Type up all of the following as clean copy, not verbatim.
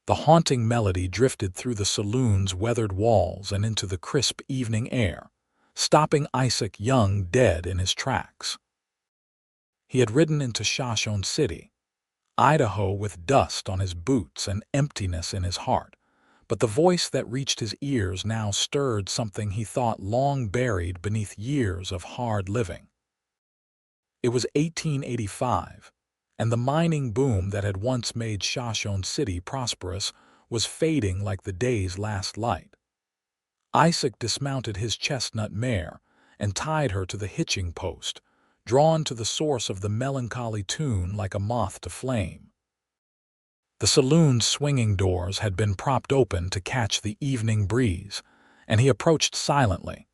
The haunting melody drifted through the saloon's weathered walls and into the crisp evening air, stopping Isaac Young dead in his tracks. He had ridden into Shoshone City, Idaho, with dust on his boots and emptiness in his heart, but the voice that reached his ears now stirred something he thought long buried beneath years of hard living. It was 1885, and the mining boom that had once made Shoshone City prosperous was fading like the day's last light. Isaac dismounted his chestnut mare and tied her to the hitching post, drawn to the source of the melancholy tune like a moth to flame. The saloon's swinging doors had been propped open to catch the evening breeze, and he approached silently,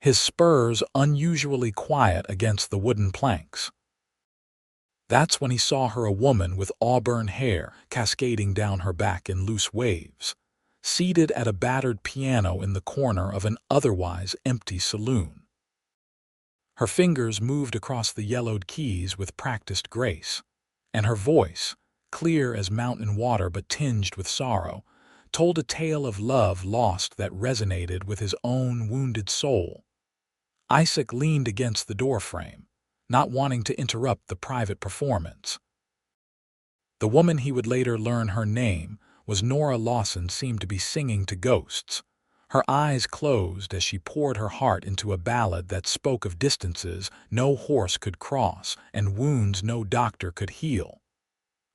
his spurs unusually quiet against the wooden planks. That's when he saw her, a woman with auburn hair cascading down her back in loose waves, seated at a battered piano in the corner of an otherwise empty saloon. Her fingers moved across the yellowed keys with practiced grace, and her voice, clear as mountain water but tinged with sorrow, told a tale of love lost that resonated with his own wounded soul. Isaac leaned against the doorframe, not wanting to interrupt the private performance. The woman, he would later learn her name was Nora Lawson, seemed to be singing to ghosts, her eyes closed as she poured her heart into a ballad that spoke of distances no horse could cross and wounds no doctor could heal.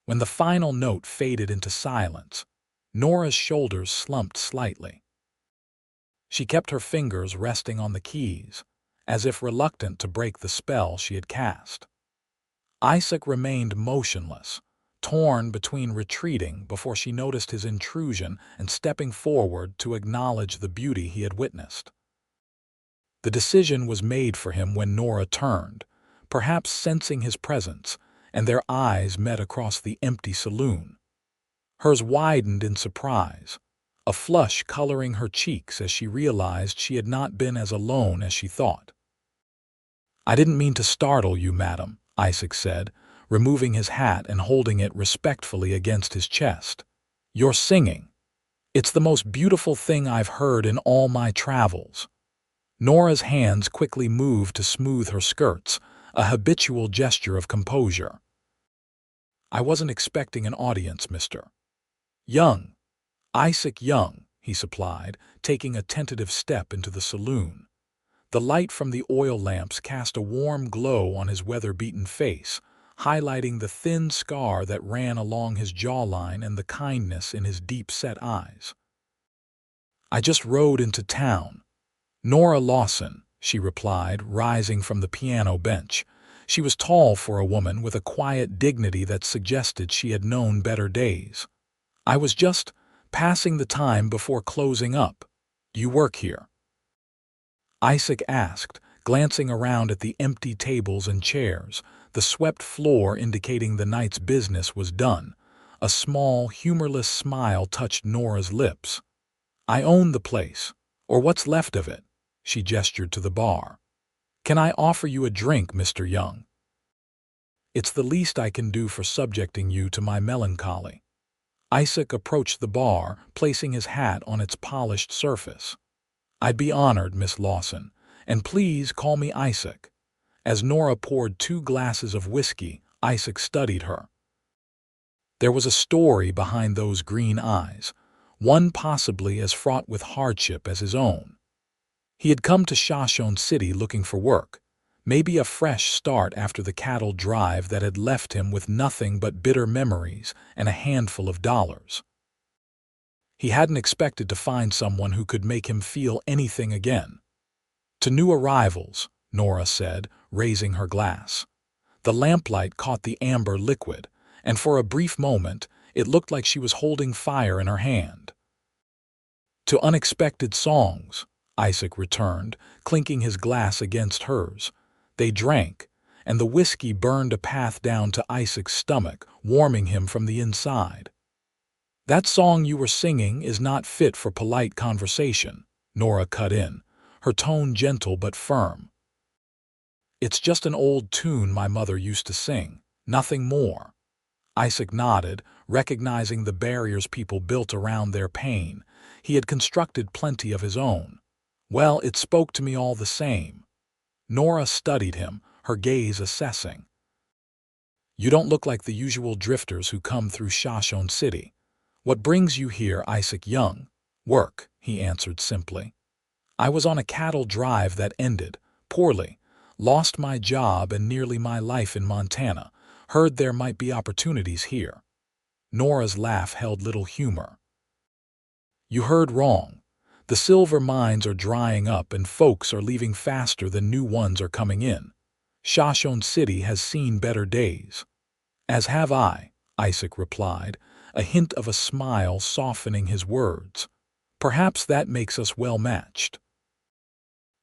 When the final note faded into silence, Nora's shoulders slumped slightly. She kept her fingers resting on the keys, as if reluctant to break the spell she had cast. Isaac remained motionless, torn between retreating before she noticed his intrusion and stepping forward to acknowledge the beauty he had witnessed. The decision was made for him when Nora turned, perhaps sensing his presence, and their eyes met across the empty saloon. Hers widened in surprise, a flush coloring her cheeks as she realized she had not been as alone as she thought. "I didn't mean to startle you, madam," Isaac said, removing his hat and holding it respectfully against his chest. "You're singing. It's the most beautiful thing I've heard in all my travels." Nora's hands quickly moved to smooth her skirts, a habitual gesture of composure. "I wasn't expecting an audience, Mr. Young." "Isaac Young," he supplied, taking a tentative step into the saloon. The light from the oil lamps cast a warm glow on his weather-beaten face, highlighting the thin scar that ran along his jawline and the kindness in his deep-set eyes. "I just rode into town." "Nora Lawson," she replied, rising from the piano bench. She was tall for a woman, with a quiet dignity that suggested she had known better days. "I was just passing the time before closing up. Do you work here?" Isaac asked, glancing around at the empty tables and chairs, the swept floor indicating the night's business was done. A small, humorless smile touched Nora's lips. "I own the place, or what's left of it." She gestured to the bar. "Can I offer you a drink, Mr. Young?" "It's the least I can do for subjecting you to my melancholy." Isaac approached the bar, placing his hat on its polished surface. "I'd be honored, Miss Lawson, and please call me Isaac." As Nora poured 2 glasses of whiskey, Isaac studied her. There was a story behind those green eyes, one possibly as fraught with hardship as his own. He had come to Shoshone City looking for work, maybe a fresh start after the cattle drive that had left him with nothing but bitter memories and a handful of dollars. He hadn't expected to find someone who could make him feel anything again. "To new arrivals," Nora said, raising her glass. The lamplight caught the amber liquid, and for a brief moment it looked like she was holding fire in her hand. "To unexpected songs," Isaac returned, clinking his glass against hers. They drank, and the whiskey burned a path down to Isaac's stomach, warming him from the inside. "That song you were singing is not fit for polite conversation," Nora cut in, her tone gentle but firm. "It's just an old tune my mother used to sing, nothing more." Isaac nodded, recognizing the barriers people built around their pain. He had constructed plenty of his own. Well, it spoke to me all the same. Nora studied him, her gaze assessing. You don't look like the usual drifters who come through Shoshone City. What brings you here, Isaac Young? Work, he answered simply. I was on a cattle drive that ended poorly, lost my job and nearly my life in Montana, heard there might be opportunities here. Nora's laugh held little humor. You heard wrong. The silver mines are drying up and folks are leaving faster than new ones are coming in. Shoshone City has seen better days. As have I, Isaac replied, a hint of a smile softening his words. Perhaps that makes us well matched.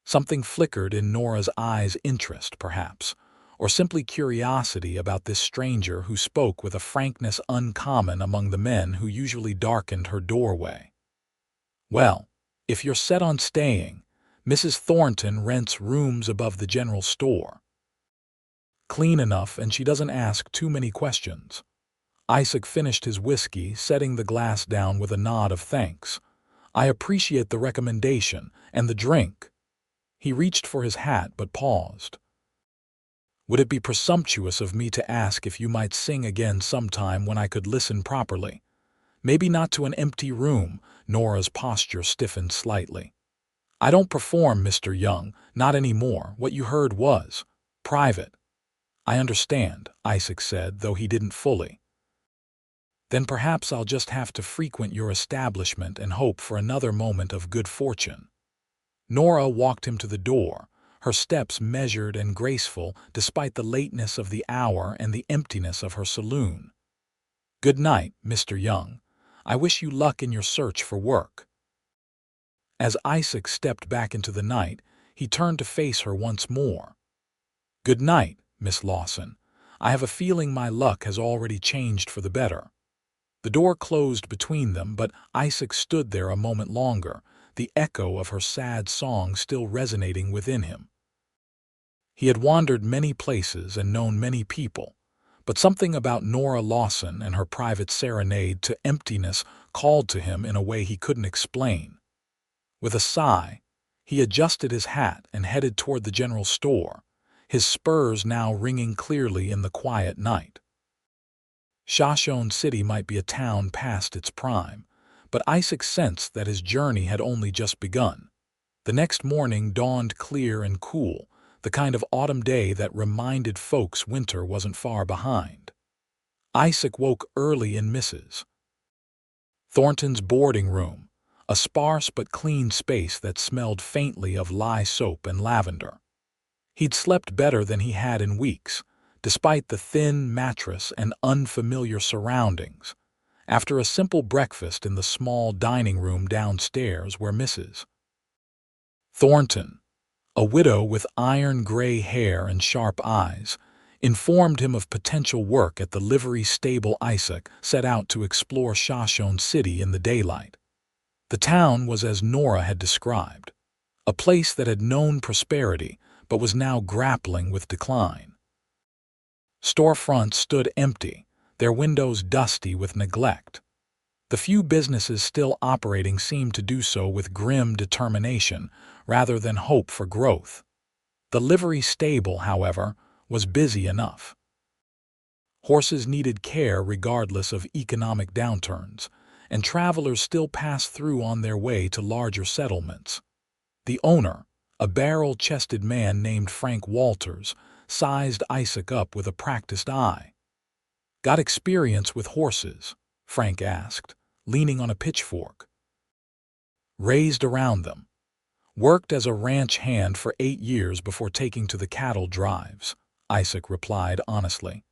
Something flickered in Nora's eyes, interest, perhaps, or simply curiosity about this stranger who spoke with a frankness uncommon among the men who usually darkened her doorway. Well, if you're set on staying, Mrs. Thornton rents rooms above the general store. Clean enough, and she doesn't ask too many questions. Isaac finished his whiskey, setting the glass down with a nod of thanks. I appreciate the recommendation and the drink. He reached for his hat but paused. Would it be presumptuous of me to ask if you might sing again sometime when I could listen properly? Maybe not to an empty room. Nora's posture stiffened slightly. I don't perform, Mr. Young, not anymore. What you heard was private. I understand, Isaac said, though he didn't fully. Then perhaps I'll just have to frequent your establishment and hope for another moment of good fortune. Nora walked him to the door, her steps measured and graceful despite the lateness of the hour and the emptiness of her saloon. Good night, Mr. Young. I wish you luck in your search for work. As Isaac stepped back into the night, he turned to face her once more. Good night, Miss Lawson. I have a feeling my luck has already changed for the better. The door closed between them, but Isaac stood there a moment longer, the echo of her sad song still resonating within him. He had wandered many places and known many people, but something about Nora Lawson and her private serenade to emptiness called to him in a way he couldn't explain. With a sigh, he adjusted his hat and headed toward the general store, his spurs now ringing clearly in the quiet night. Shoshone City might be a town past its prime, but Isaac sensed that his journey had only just begun. The next morning dawned clear and cool, the kind of autumn day that reminded folks winter wasn't far behind. Isaac woke early in Mrs. Thornton's boarding room, a sparse but clean space that smelled faintly of lye soap and lavender. He'd slept better than he had in weeks, despite the thin mattress and unfamiliar surroundings, after a simple breakfast in the small dining room downstairs where Mrs. Thornton, a widow with iron-gray hair and sharp eyes, informed him of potential work at the livery stable. Isaac set out to explore Shoshone City in the daylight. The town was as Nora had described, a place that had known prosperity but was now grappling with decline. Storefronts stood empty, their windows dusty with neglect. The few businesses still operating seemed to do so with grim determination rather than hope for growth. The livery stable, however, was busy enough. Horses needed care regardless of economic downturns, and travelers still passed through on their way to larger settlements. The owner, a barrel-chested man named Frank Walters, sized Isaac up with a practiced eye. Got experience with horses? Frank asked, leaning on a pitchfork. Raised around them. Worked as a ranch hand for 8 years before taking to the cattle drives, Isaac replied honestly.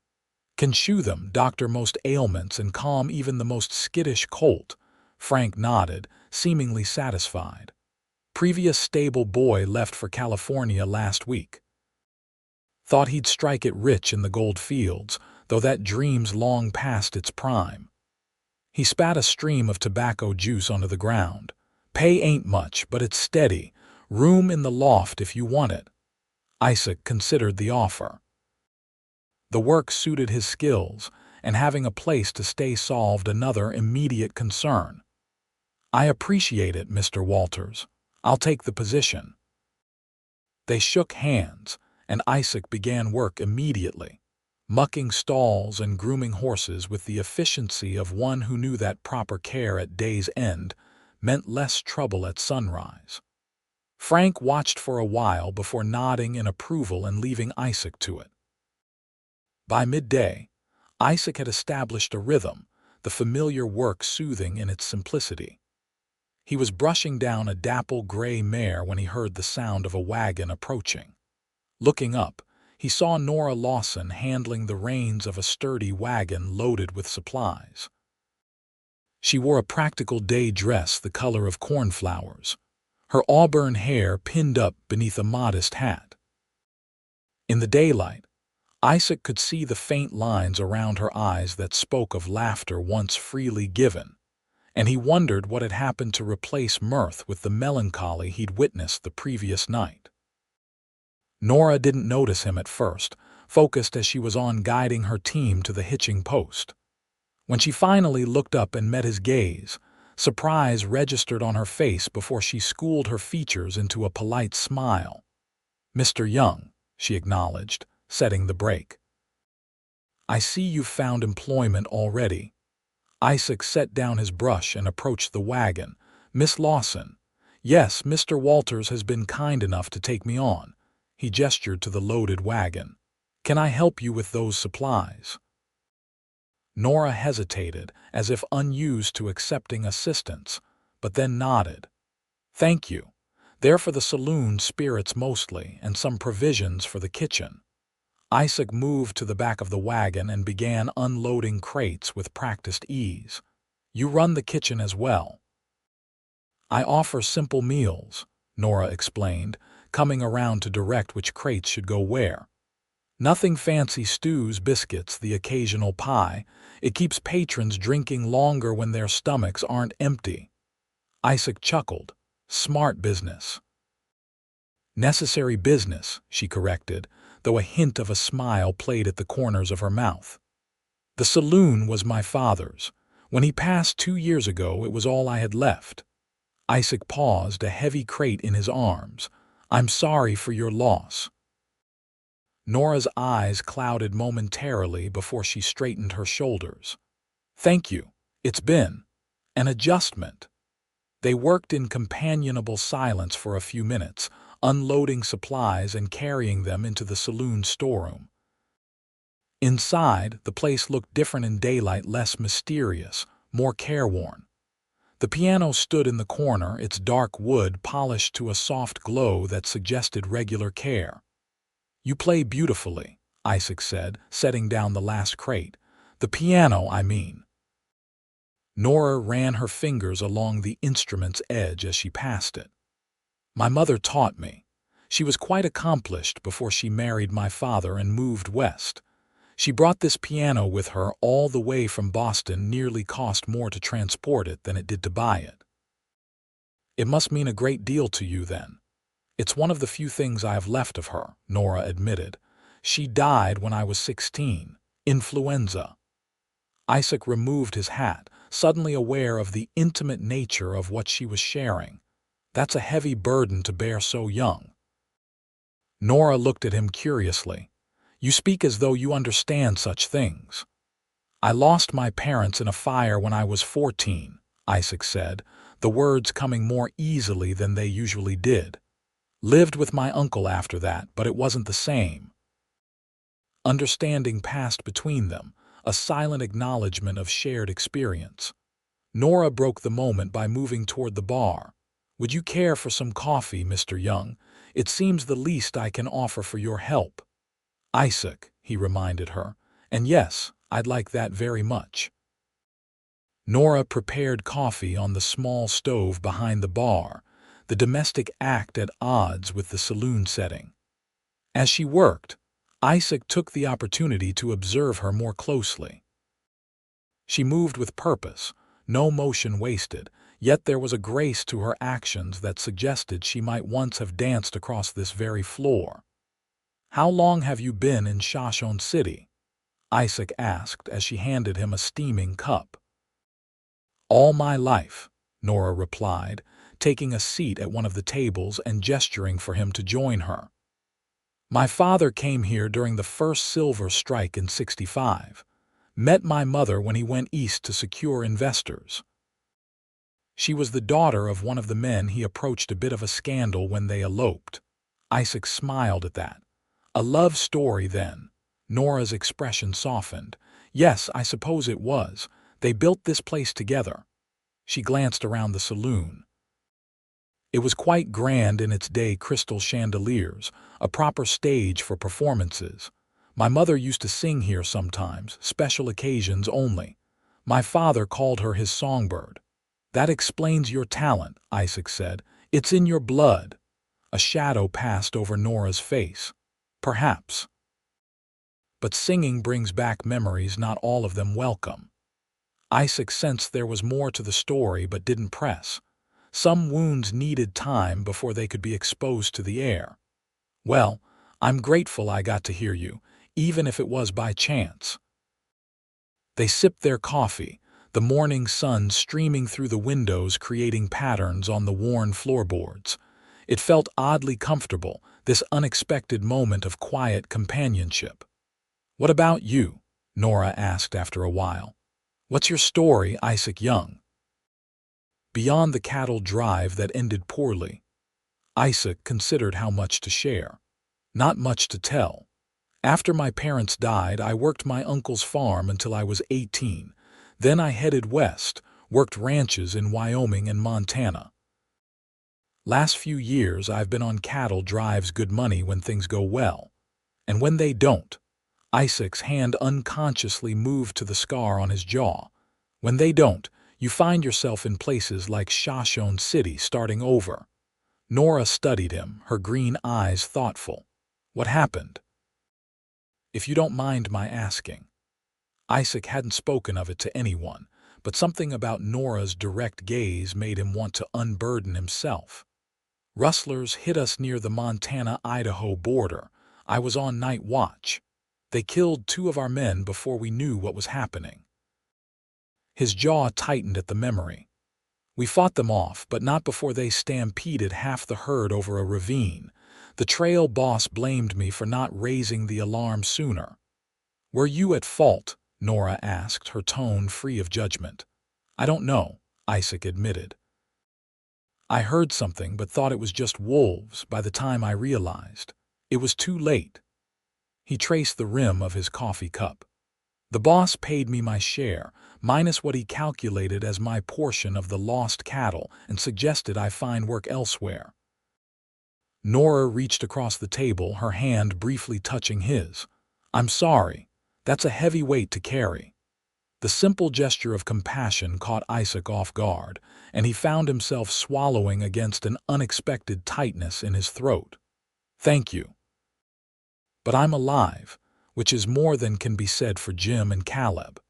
Can shoe them, doctor most ailments, and calm even the most skittish colt. Frank nodded, seemingly satisfied. Previous stable boy left for California last week. Thought he'd strike it rich in the gold fields, though that dream's long past its prime. He spat a stream of tobacco juice onto the ground. Pay ain't much, but it's steady. Room in the loft if you want it. Isaac considered the offer. The work suited his skills, and having a place to stay solved another immediate concern. "I appreciate it, Mr. Walters. I'll take the position." They shook hands, and Isaac began work immediately, mucking stalls and grooming horses with the efficiency of one who knew that proper care at day's end meant less trouble at sunrise. Frank watched for a while before nodding in approval and leaving Isaac to it. By midday, Isaac had established a rhythm, the familiar work soothing in its simplicity. He was brushing down a dapple gray mare when he heard the sound of a wagon approaching. Looking up, he saw Nora Lawson handling the reins of a sturdy wagon loaded with supplies. She wore a practical day dress the color of cornflowers, her auburn hair pinned up beneath a modest hat. In the daylight, Isaac could see the faint lines around her eyes that spoke of laughter once freely given, and he wondered what had happened to replace mirth with the melancholy he'd witnessed the previous night. Nora didn't notice him at first, focused as she was on guiding her team to the hitching post. When she finally looked up and met his gaze, surprise registered on her face before she schooled her features into a polite smile. "Mr. Young," she acknowledged, setting the brake. "I see you've found employment already." Isaac set down his brush and approached the wagon. "Miss Lawson." "Yes, Mr. Walters has been kind enough to take me on." He gestured to the loaded wagon. "Can I help you with those supplies?" Nora hesitated, as if unused to accepting assistance, but then nodded. "Thank you. They're for the saloon spirits mostly, and some provisions for the kitchen." Isaac moved to the back of the wagon and began unloading crates with practiced ease. "You run the kitchen as well." "I offer simple meals," Nora explained, coming around to direct which crates should go where. "Nothing fancy stews, biscuits, the occasional pie. It keeps patrons drinking longer when their stomachs aren't empty." Isaac chuckled. "Smart business." "Necessary business," she corrected, though a hint of a smile played at the corners of her mouth. "The saloon was my father's. When he passed 2 years ago, it was all I had left." Isaac paused, a heavy crate in his arms. "I'm sorry for your loss." Nora's eyes clouded momentarily before she straightened her shoulders. "Thank you. It's been an adjustment." They worked in companionable silence for a few minutes, unloading supplies and carrying them into the saloon storeroom. Inside, the place looked different in daylight, less mysterious, more careworn. The piano stood in the corner, its dark wood polished to a soft glow that suggested regular care. "You play beautifully," Isaac said, setting down the last crate. "The piano, I mean." Nora ran her fingers along the instrument's edge as she passed it. "My mother taught me. She was quite accomplished before she married my father and moved west. She brought this piano with her all the way from Boston, nearly cost more to transport it than it did to buy it." "It must mean a great deal to you then." "It's one of the few things I have left of her," Nora admitted. "She died when I was 16. Influenza." Isaac removed his hat, suddenly aware of the intimate nature of what she was sharing. That's a heavy burden to bear so young. Nora looked at him curiously. "You speak as though you understand such things." "I lost my parents in a fire when I was 14, Isaac said, the words coming more easily than they usually did. "Lived with my uncle after that, but it wasn't the same." Understanding passed between them, a silent acknowledgement of shared experience. Nora broke the moment by moving toward the bar. "Would you care for some coffee, Mr. Young? It seems the least I can offer for your help." "Isaac," he reminded her, "and yes, I'd like that very much." Nora prepared coffee on the small stove behind the bar, the domestic act at odds with the saloon setting. As she worked, Isaac took the opportunity to observe her more closely. She moved with purpose, no motion wasted, yet there was a grace to her actions that suggested she might once have danced across this very floor. "How long have you been in Shoshone City?" Isaac asked as she handed him a steaming cup. All my life, Nora replied, taking a seat at one of the tables and gesturing for him to join her. My father came here during the first silver strike in '65. Met my mother when he went east to secure investors. She was the daughter of one of the men he approached a bit of a scandal when they eloped. Isaac smiled at that. A love story, then. Nora's expression softened. Yes, I suppose it was. They built this place together. She glanced around the saloon. It was quite grand in its day, crystal chandeliers, a proper stage for performances. My mother used to sing here sometimes, special occasions only. My father called her his songbird. That explains your talent, Isaac said. It's in your blood. A shadow passed over Nora's face. Perhaps. But singing brings back memories, not all of them welcome. Isaac sensed there was more to the story but didn't press. Some wounds needed time before they could be exposed to the air. Well, I'm grateful I got to hear you, even if it was by chance. They sipped their coffee, the morning sun streaming through the windows creating patterns on the worn floorboards. It felt oddly comfortable, this unexpected moment of quiet companionship. What about you? Nora asked after a while. What's your story, Isaac Young? Beyond the cattle drive that ended poorly, Isaac considered how much to share. Not much to tell. After my parents died, I worked my uncle's farm until I was 18. Then I headed west, worked ranches in Wyoming and Montana. Last few years I've been on cattle drives, good money when things go well. And when they don't, Isaac's hand unconsciously moved to the scar on his jaw. When they don't, you find yourself in places like Shoshone City starting over. Nora studied him, her green eyes thoughtful. What happened? If you don't mind my asking. Isaac hadn't spoken of it to anyone, but something about Nora's direct gaze made him want to unburden himself. Rustlers hit us near the Montana-Idaho border. I was on night watch. They killed 2 of our men before we knew what was happening. His jaw tightened at the memory. We fought them off, but not before they stampeded half the herd over a ravine. The trail boss blamed me for not raising the alarm sooner. Were you at fault? Nora asked, her tone free of judgment. I don't know, Isaac admitted. I heard something but thought it was just wolves by the time I realized. It was too late. He traced the rim of his coffee cup. The boss paid me my share, minus what he calculated as my portion of the lost cattle, and suggested I find work elsewhere. Nora reached across the table, her hand briefly touching his. I'm sorry. That's a heavy weight to carry. The simple gesture of compassion caught Isaac off guard, and he found himself swallowing against an unexpected tightness in his throat. Thank you. But I'm alive, which is more than can be said for Jim and Caleb.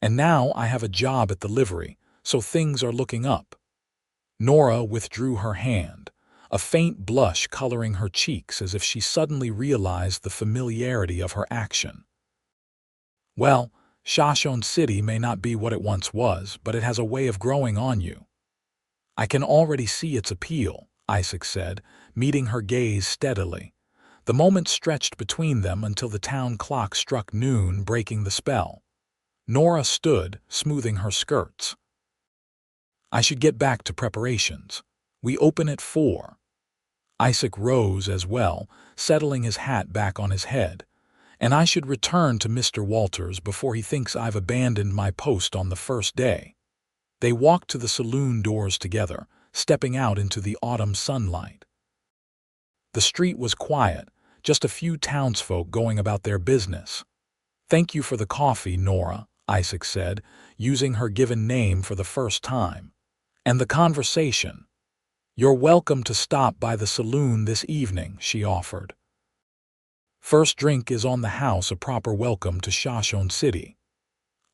And now I have a job at the livery, so things are looking up. Nora withdrew her hand, a faint blush coloring her cheeks as if she suddenly realized the familiarity of her action. Well, Shoshone City may not be what it once was, but it has a way of growing on you. I can already see its appeal, Isaac said, meeting her gaze steadily. The moment stretched between them until the town clock struck noon, breaking the spell. Nora stood, smoothing her skirts. I should get back to preparations. We open at 4. Isaac rose as well, settling his hat back on his head. And I should return to Mr. Walters before he thinks I've abandoned my post on the first day. They walked to the saloon doors together, stepping out into the autumn sunlight. The street was quiet, just a few townsfolk going about their business. Thank you for the coffee, Nora, Isaac said, using her given name for the first time. And the conversation. You're welcome to stop by the saloon this evening, she offered. First drink is on the house, a proper welcome to Shoshone City.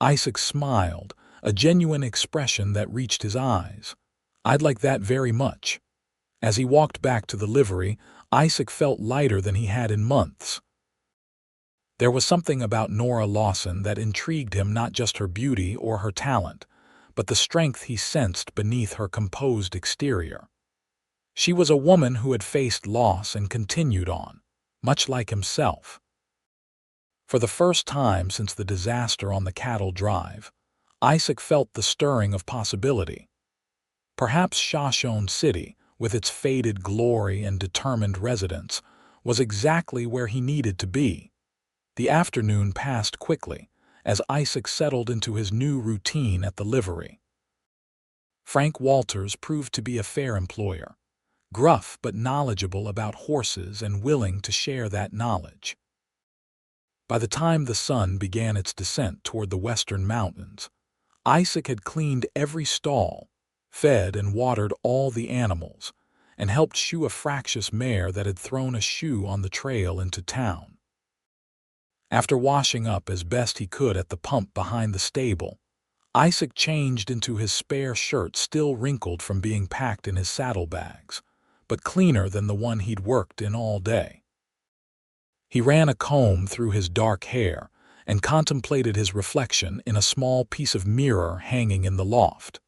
Isaac smiled, a genuine expression that reached his eyes. I'd like that very much. As he walked back to the livery, Isaac felt lighter than he had in months. There was something about Nora Lawson that intrigued him, not just her beauty or her talent, but the strength he sensed beneath her composed exterior. She was a woman who had faced loss and continued on, much like himself. For the first time since the disaster on the cattle drive, Isaac felt the stirring of possibility. Perhaps Shoshone City, with its faded glory and determined residents, was exactly where he needed to be. The afternoon passed quickly as Isaac settled into his new routine at the livery. Frank Walters proved to be a fair employer, gruff but knowledgeable about horses and willing to share that knowledge. By the time the sun began its descent toward the western mountains, Isaac had cleaned every stall, fed and watered all the animals, and helped shoe a fractious mare that had thrown a shoe on the trail into town. After washing up as best he could at the pump behind the stable, Isaac changed into his spare shirt, still wrinkled from being packed in his saddlebags, but cleaner than the one he'd worked in all day. He ran a comb through his dark hair and contemplated his reflection in a small piece of mirror hanging in the loft.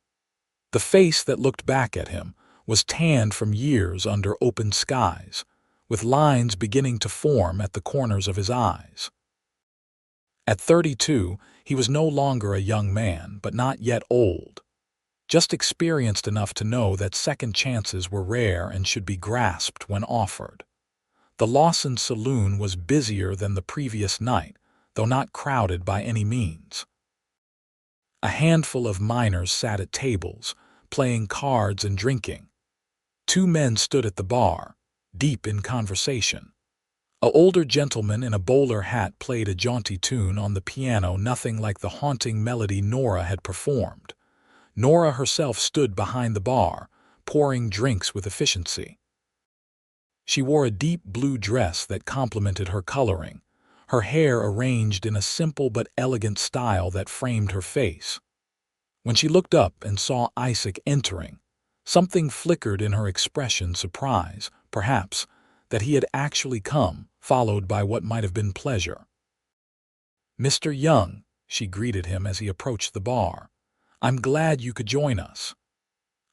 The face that looked back at him was tanned from years under open skies, with lines beginning to form at the corners of his eyes. At 32, he was no longer a young man, but not yet old, just experienced enough to know that second chances were rare and should be grasped when offered. The Lawson saloon was busier than the previous night, though not crowded by any means. A handful of miners sat at tables, playing cards and drinking. Two men stood at the bar, deep in conversation. An older gentleman in a bowler hat played a jaunty tune on the piano, nothing like the haunting melody Nora had performed. Nora herself stood behind the bar, pouring drinks with efficiency. She wore a deep blue dress that complemented her coloring, her hair arranged in a simple but elegant style that framed her face. When she looked up and saw Isaac entering, something flickered in her expression, surprise, perhaps, that he had actually come, followed by what might have been pleasure. "Mr. Young," she greeted him as he approached the bar, "I'm glad you could join us."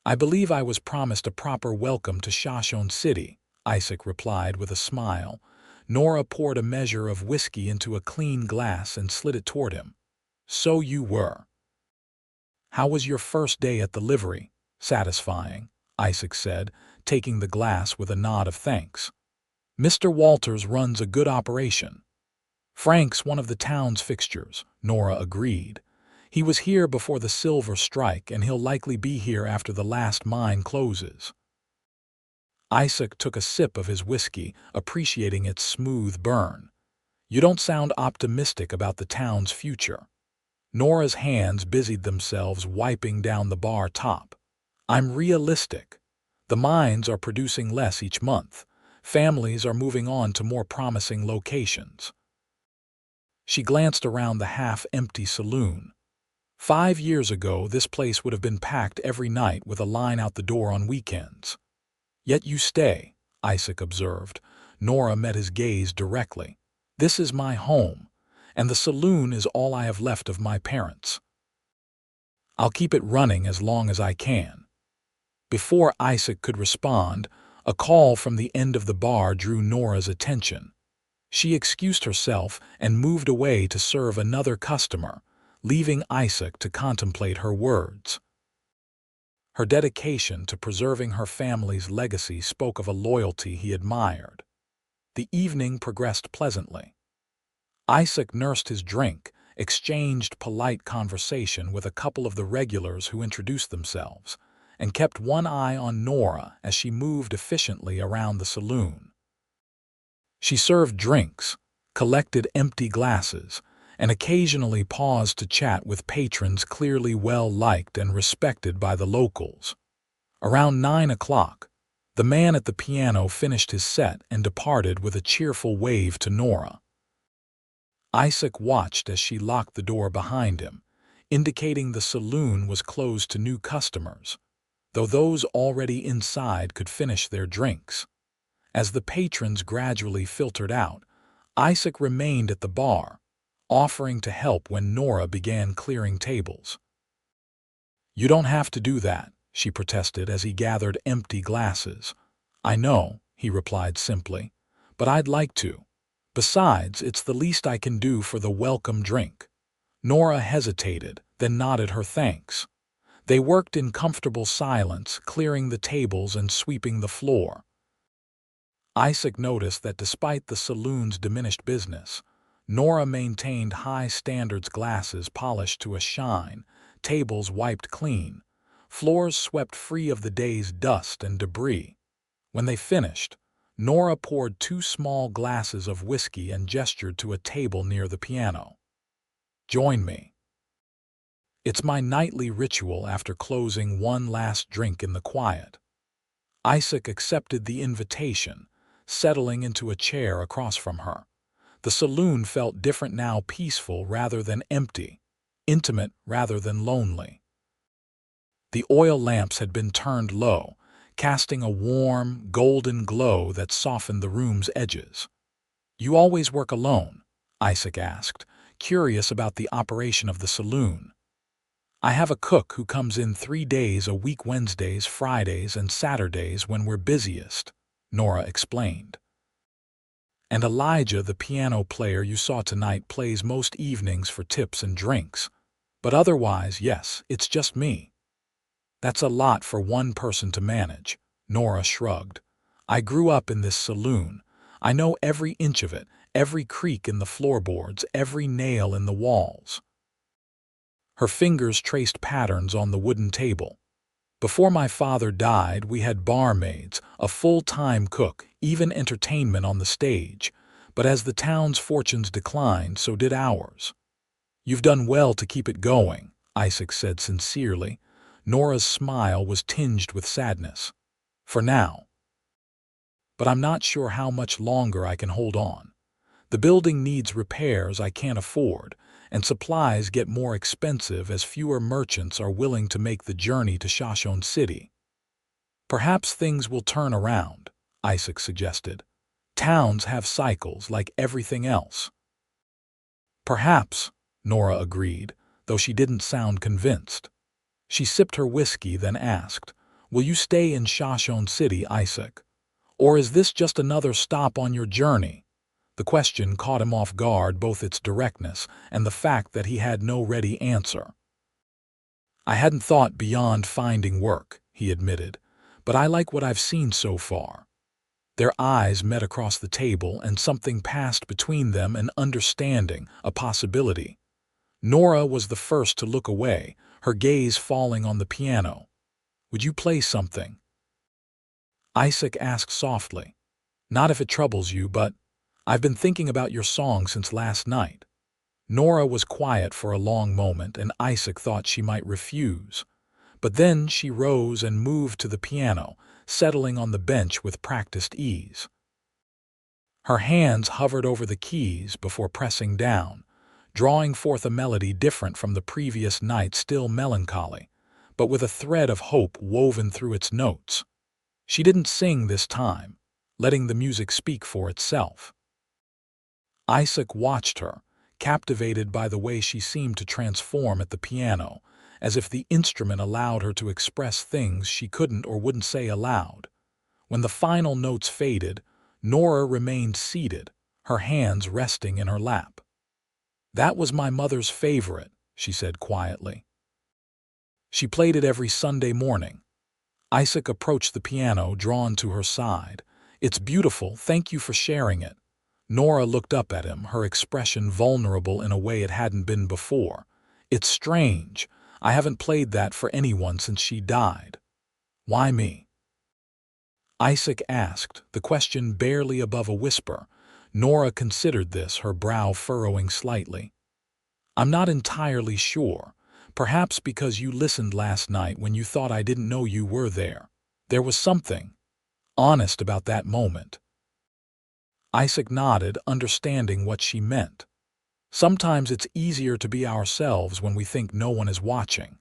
"I believe I was promised a proper welcome to Shoshone City," Isaac replied with a smile. Nora poured a measure of whiskey into a clean glass and slid it toward him. "So you were. How was your first day at the livery?" "Satisfying," Isaac said, taking the glass with a nod of thanks. "Mr. Walters runs a good operation." "Frank's one of the town's fixtures," Nora agreed. "He was here before the silver strike, and he'll likely be here after the last mine closes." Isaac took a sip of his whiskey, appreciating its smooth burn. "You don't sound optimistic about the town's future." Nora's hands busied themselves wiping down the bar top. "I'm realistic. The mines are producing less each month. Families are moving on to more promising locations." She glanced around the half-empty saloon. 5 years ago, this place would have been packed every night with a line out the door on weekends. "Yet you stay," Isaac observed. Nora met his gaze directly. "This is my home, and the saloon is all I have left of my parents. I'll keep it running as long as I can." Before Isaac could respond, a call from the end of the bar drew Nora's attention. She excused herself and moved away to serve another customer, leaving Isaac to contemplate her words. Her dedication to preserving her family's legacy spoke of a loyalty he admired. The evening progressed pleasantly. Isaac nursed his drink, exchanged polite conversation with a couple of the regulars who introduced themselves, and kept one eye on Nora as she moved efficiently around the saloon. She served drinks, collected empty glasses, and occasionally paused to chat with patrons clearly well-liked and respected by the locals. Around 9 o'clock, the man at the piano finished his set and departed with a cheerful wave to Nora. Isaac watched as she locked the door behind him, indicating the saloon was closed to new customers, though those already inside could finish their drinks. As the patrons gradually filtered out, Isaac remained at the bar, offering to help when Nora began clearing tables. "You don't have to do that," she protested as he gathered empty glasses. "I know," he replied simply, "but I'd like to. Besides, it's the least I can do for the welcome drink." Nora hesitated, then nodded her thanks. They worked in comfortable silence, clearing the tables and sweeping the floor. Isaac noticed that despite the saloon's diminished business, Nora maintained high standards, glasses polished to a shine, tables wiped clean, floors swept free of the day's dust and debris. When they finished, Nora poured 2 small glasses of whiskey and gestured to a table near the piano. "Join me. It's my nightly ritual after closing one last drink in the quiet." Isaac accepted the invitation, settling into a chair across from her. The saloon felt different now, peaceful rather than empty, intimate rather than lonely. The oil lamps had been turned low, casting a warm, golden glow that softened the room's edges. "You always work alone?" Isaac asked, curious about the operation of the saloon. "I have a cook who comes in 3 days a week, Wednesdays, Fridays, and Saturdays when we're busiest," Nora explained. "And Elijah, the piano player you saw tonight, plays most evenings for tips and drinks. But otherwise, yes, it's just me." "That's a lot for one person to manage," Nora shrugged. "I grew up in this saloon. I know every inch of it, every creak in the floorboards, every nail in the walls." Her fingers traced patterns on the wooden table. "Before my father died, we had barmaids, a full-time cook, even entertainment on the stage. But as the town's fortunes declined, so did ours." "You've done well to keep it going," Isaac said sincerely. Nora's smile was tinged with sadness. "For now. But I'm not sure how much longer I can hold on. The building needs repairs I can't afford, and supplies get more expensive as fewer merchants are willing to make the journey to Shoshone City." "Perhaps things will turn around," Isaac suggested. "Towns have cycles like everything else." "Perhaps," Nora agreed, though she didn't sound convinced. She sipped her whiskey, then asked, "Will you stay in Shoshone City, Isaac? Or is this just another stop on your journey?" The question caught him off guard, both its directness and the fact that he had no ready answer. "I hadn't thought beyond finding work," he admitted, "but I like what I've seen so far." Their eyes met across the table, and something passed between them, an understanding, a possibility. Nora was the first to look away, her gaze falling on the piano. "Would you play something?" Isaac asked softly. "Not if it troubles you, but I've been thinking about your song since last night." Nora was quiet for a long moment, and Isaac thought she might refuse. But then she rose and moved to the piano, settling on the bench with practiced ease. Her hands hovered over the keys before pressing down, drawing forth a melody different from the previous night, still melancholy, but with a thread of hope woven through its notes. She didn't sing this time, letting the music speak for itself. Isaac watched her, captivated by the way she seemed to transform at the piano, as if the instrument allowed her to express things she couldn't or wouldn't say aloud. When the final notes faded, Nora remained seated, her hands resting in her lap. "That was my mother's favorite," she said quietly. "She played it every Sunday morning." Isaac approached the piano, drawn to her side. "It's beautiful, thank you for sharing it." Nora looked up at him, her expression vulnerable in a way it hadn't been before. "It's strange. I haven't played that for anyone since she died." "Why me?" Isaac asked, the question barely above a whisper. Nora considered this, her brow furrowing slightly. "I'm not entirely sure. Perhaps because you listened last night when you thought I didn't know you were there. There was something honest about that moment." Isaac nodded, understanding what she meant. "Sometimes it's easier to be ourselves when we think no one is watching."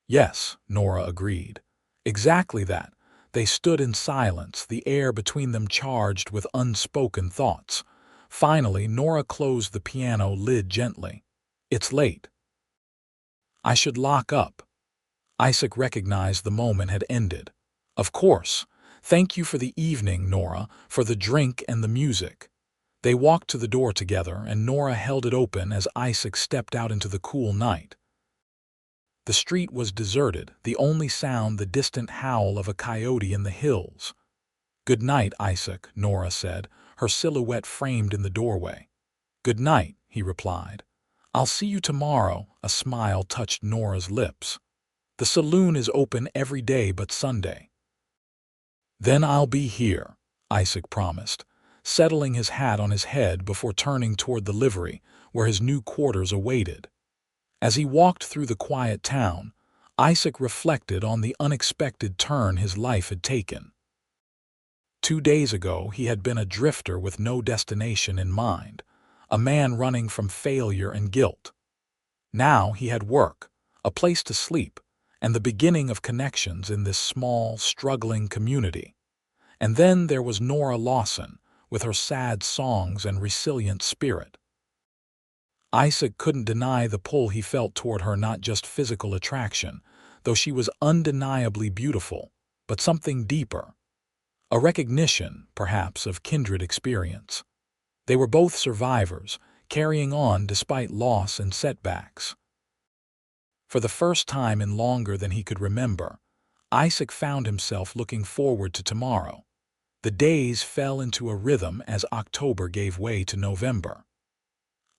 "Yes," Nora agreed. "Exactly that." They stood in silence, the air between them charged with unspoken thoughts. Finally, Nora closed the piano lid gently. "It's late. I should lock up." Isaac recognized the moment had ended. "Of course. Thank you for the evening, Nora, for the drink and the music." They walked to the door together, and Nora held it open as Isaac stepped out into the cool night. The street was deserted, the only sound the distant howl of a coyote in the hills. "Good night, Isaac," Nora said, her silhouette framed in the doorway. "Good night," he replied. "I'll see you tomorrow." A smile touched Nora's lips. "The saloon is open every day but Sunday." "Then I'll be here," Isaac promised, settling his hat on his head before turning toward the livery, where his new quarters awaited. As he walked through the quiet town, Isaac reflected on the unexpected turn his life had taken. 2 days ago, he had been a drifter with no destination in mind, a man running from failure and guilt. Now he had work, a place to sleep, and the beginning of connections in this small, struggling community. And then there was Nora Lawson, with her sad songs and resilient spirit. Isaac couldn't deny the pull he felt toward her, not just physical attraction, though she was undeniably beautiful, but something deeper. A recognition, perhaps, of kindred experience. They were both survivors, carrying on despite loss and setbacks. For the first time in longer than he could remember, Isaac found himself looking forward to tomorrow. The days fell into a rhythm as October gave way to November.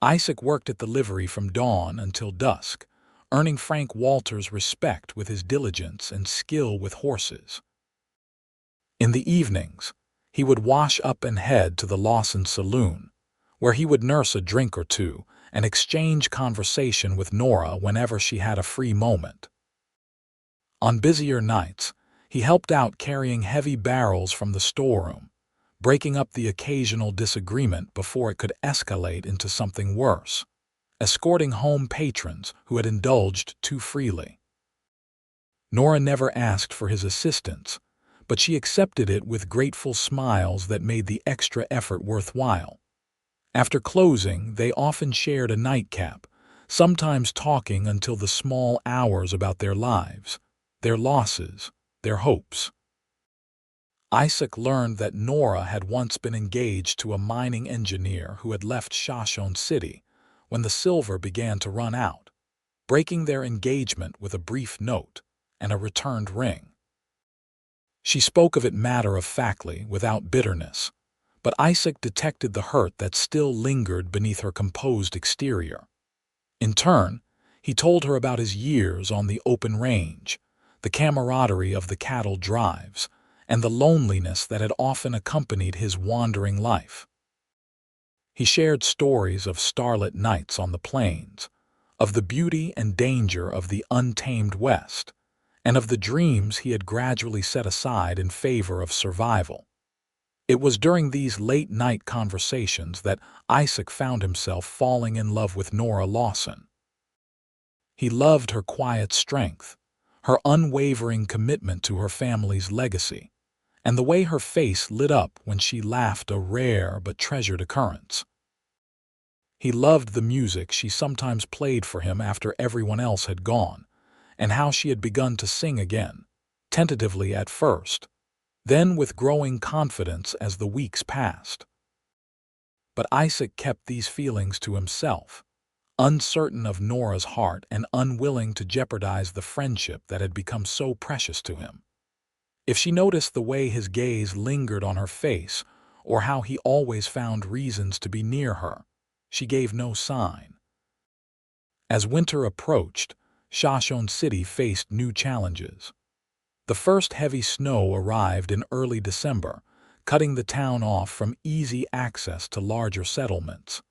Isaac worked at the livery from dawn until dusk, earning Frank Walter's respect with his diligence and skill with horses. In the evenings, he would wash up and head to the Lawson saloon, where he would nurse a drink or two and exchange conversation with Nora whenever she had a free moment. On busier nights, he helped out carrying heavy barrels from the storeroom, breaking up the occasional disagreement before it could escalate into something worse, escorting home patrons who had indulged too freely. Nora never asked for his assistance, but she accepted it with grateful smiles that made the extra effort worthwhile. After closing, they often shared a nightcap, sometimes talking until the small hours about their lives, their losses, their hopes. Isaac learned that Nora had once been engaged to a mining engineer who had left Shoshone City when the silver began to run out, breaking their engagement with a brief note and a returned ring. She spoke of it matter-of-factly, without bitterness, but Isaac detected the hurt that still lingered beneath her composed exterior. In turn, he told her about his years on the open range, the camaraderie of the cattle drives, and the loneliness that had often accompanied his wandering life. He shared stories of starlit nights on the plains, of the beauty and danger of the untamed West, and of the dreams he had gradually set aside in favor of survival. It was during these late-night conversations that Isaac found himself falling in love with Nora Lawson. He loved her quiet strength, her unwavering commitment to her family's legacy, and the way her face lit up when she laughed, a rare but treasured occurrence. He loved the music she sometimes played for him after everyone else had gone, and how she had begun to sing again, tentatively at first, then with growing confidence as the weeks passed. But Isaac kept these feelings to himself, uncertain of Nora's heart and unwilling to jeopardize the friendship that had become so precious to him. If she noticed the way his gaze lingered on her face, or how he always found reasons to be near her, she gave no sign. As winter approached, Shoshone City faced new challenges. The first heavy snow arrived in early December, cutting the town off from easy access to larger settlements.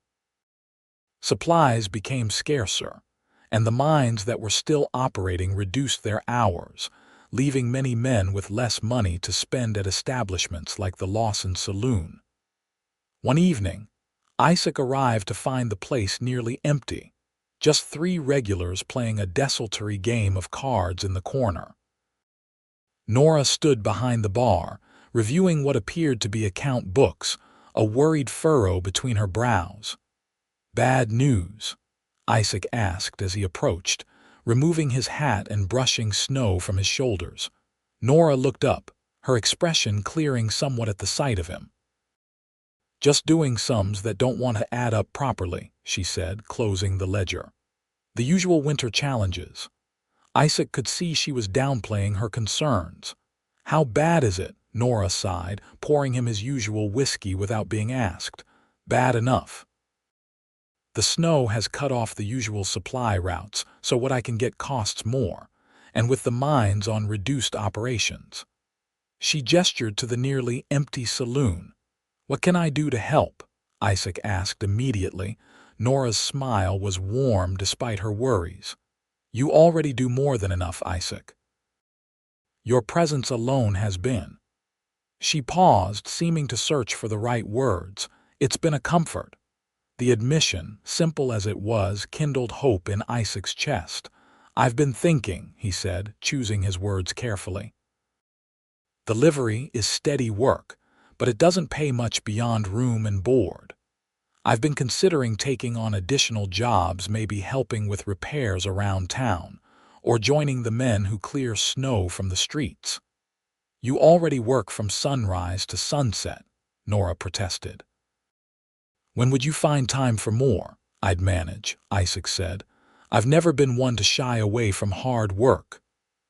Supplies became scarcer, and the mines that were still operating reduced their hours, leaving many men with less money to spend at establishments like the Lawson Saloon. One evening, Isaac arrived to find the place nearly empty, just 3 regulars playing a desultory game of cards in the corner. Nora stood behind the bar, reviewing what appeared to be account books, a worried furrow between her brows. "Bad news?" Isaac asked as he approached, removing his hat and brushing snow from his shoulders. Nora looked up, her expression clearing somewhat at the sight of him. "Just doing sums that don't want to add up properly," she said, closing the ledger. "The usual winter challenges." Isaac could see she was downplaying her concerns. "How bad is it?" Nora sighed, pouring him his usual whiskey without being asked. "Bad enough. The snow has cut off the usual supply routes, so what I can get costs more, and with the mines on reduced operations." She gestured to the nearly empty saloon. "What can I do to help?" Isaac asked immediately. Nora's smile was warm despite her worries. "You already do more than enough, Isaac. Your presence alone has been." She paused, seeming to search for the right words. "It's been a comfort." The admission, simple as it was, kindled hope in Isaac's chest. "I've been thinking," he said, choosing his words carefully. "The livery is steady work, but it doesn't pay much beyond room and board. I've been considering taking on additional jobs, maybe helping with repairs around town, or joining the men who clear snow from the streets." "You already work from sunrise to sunset," Nora protested. "When would you find time for more?" "I'd manage," Isaac said. "I've never been one to shy away from hard work."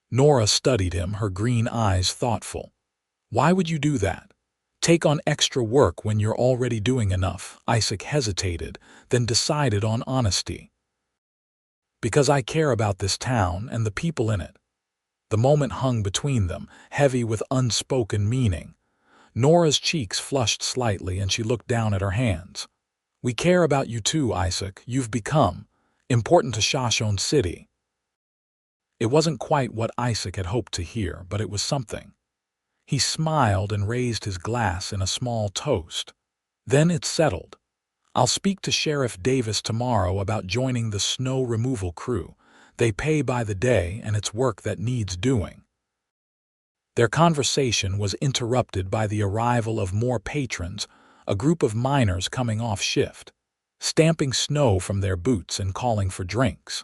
Nora studied him, her green eyes thoughtful. "Why would you do that? Take on extra work when you're already doing enough?" Isaac hesitated, then decided on honesty. "Because I care about this town and the people in it." The moment hung between them, heavy with unspoken meaning. Nora's cheeks flushed slightly and she looked down at her hands. "We care about you too, Isaac. You've become important to Shoshone City." It wasn't quite what Isaac had hoped to hear, but it was something. He smiled and raised his glass in a small toast. "Then it's settled. I'll speak to Sheriff Davis tomorrow about joining the snow removal crew. They pay by the day and it's work that needs doing." Their conversation was interrupted by the arrival of more patrons, a group of miners coming off shift, stamping snow from their boots and calling for drinks.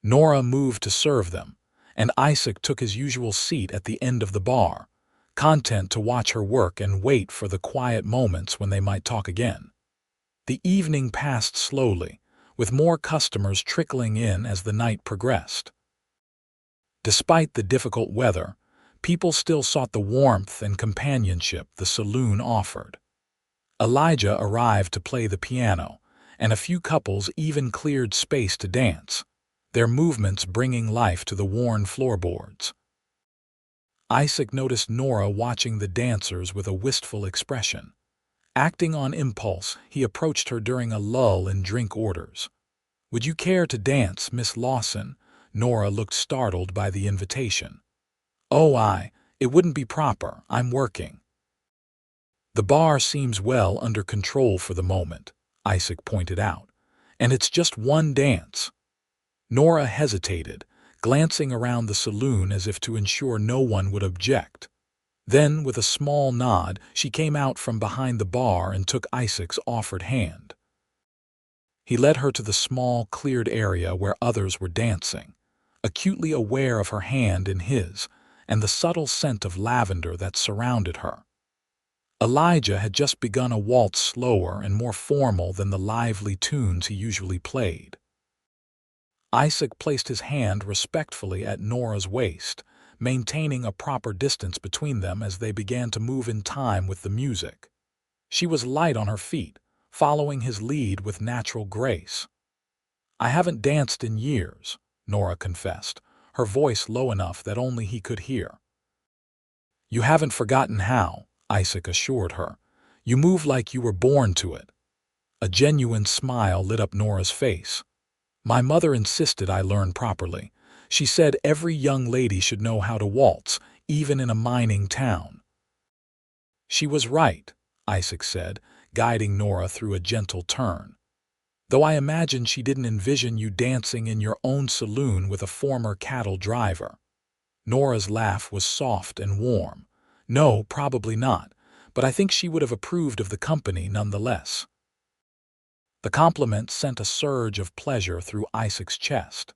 Nora moved to serve them, and Isaac took his usual seat at the end of the bar, content to watch her work and wait for the quiet moments when they might talk again. The evening passed slowly, with more customers trickling in as the night progressed. Despite the difficult weather, people still sought the warmth and companionship the saloon offered. Elijah arrived to play the piano, and a few couples even cleared space to dance, their movements bringing life to the worn floorboards. Isaac noticed Nora watching the dancers with a wistful expression. Acting on impulse, he approached her during a lull in drink orders. "Would you care to dance, Miss Lawson?" Nora looked startled by the invitation. "Oh, it wouldn't be proper. I'm working." "The bar seems well under control for the moment," Isaac pointed out. "And it's just one dance." Nora hesitated, glancing around the saloon as if to ensure no one would object. Then, with a small nod, she came out from behind the bar and took Isaac's offered hand. He led her to the small, cleared area where others were dancing, acutely aware of her hand in his and the subtle scent of lavender that surrounded her. Elijah had just begun a waltz slower and more formal than the lively tunes he usually played. Isaac placed his hand respectfully at Nora's waist, maintaining a proper distance between them as they began to move in time with the music. She was light on her feet, following his lead with natural grace. "I haven't danced in years," Nora confessed, her voice low enough that only he could hear. "You haven't forgotten how," Isaac assured her. "You move like you were born to it." A genuine smile lit up Nora's face. "My mother insisted I learn properly. She said every young lady should know how to waltz, even in a mining town." "She was right," Isaac said, guiding Nora through a gentle turn. "Though I imagine she didn't envision you dancing in your own saloon with a former cattle driver." Nora's laugh was soft and warm. "No, probably not, but I think she would have approved of the company nonetheless." The compliment sent a surge of pleasure through Isaac's chest.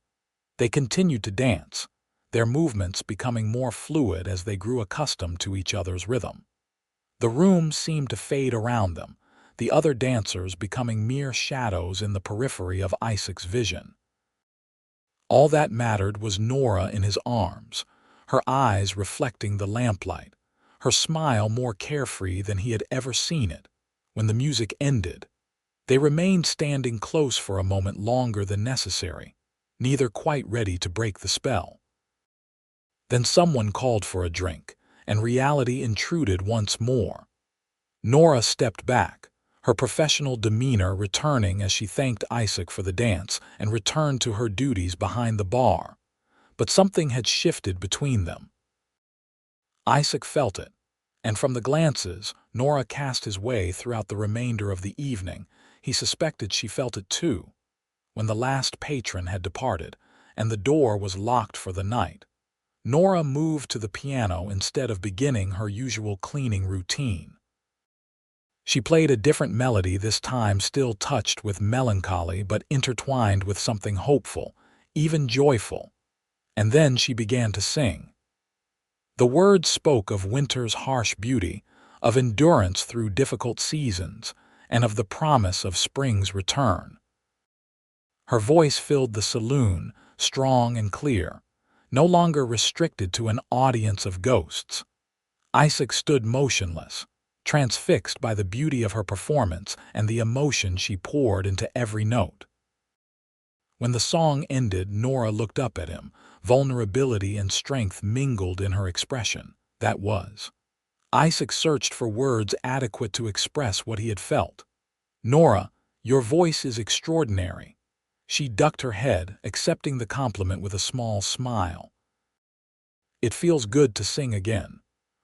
They continued to dance, their movements becoming more fluid as they grew accustomed to each other's rhythm. The room seemed to fade around them, the other dancers becoming mere shadows in the periphery of Isaac's vision. All that mattered was Nora in his arms, her eyes reflecting the lamplight, her smile more carefree than he had ever seen it. When the music ended, they remained standing close for a moment longer than necessary, neither quite ready to break the spell. Then someone called for a drink, and reality intruded once more. Nora stepped back, her professional demeanor returning as she thanked Isaac for the dance and returned to her duties behind the bar. But something had shifted between them. Isaac felt it, and from the glances Nora cast his way throughout the remainder of the evening, he suspected she felt it too. When the last patron had departed, and the door was locked for the night, Nora moved to the piano instead of beginning her usual cleaning routine. She played a different melody this time, still touched with melancholy but intertwined with something hopeful, even joyful. And then she began to sing. The words spoke of winter's harsh beauty, of endurance through difficult seasons, and of the promise of spring's return. Her voice filled the saloon, strong and clear, no longer restricted to an audience of ghosts. Isaac stood motionless, transfixed by the beauty of her performance and the emotion she poured into every note. When the song ended, Nora looked up at him, vulnerability and strength mingled in her expression. That was. Isaac searched for words adequate to express what he had felt. "Nora, your voice is extraordinary." She ducked her head, accepting the compliment with a small smile. "It feels good to sing again.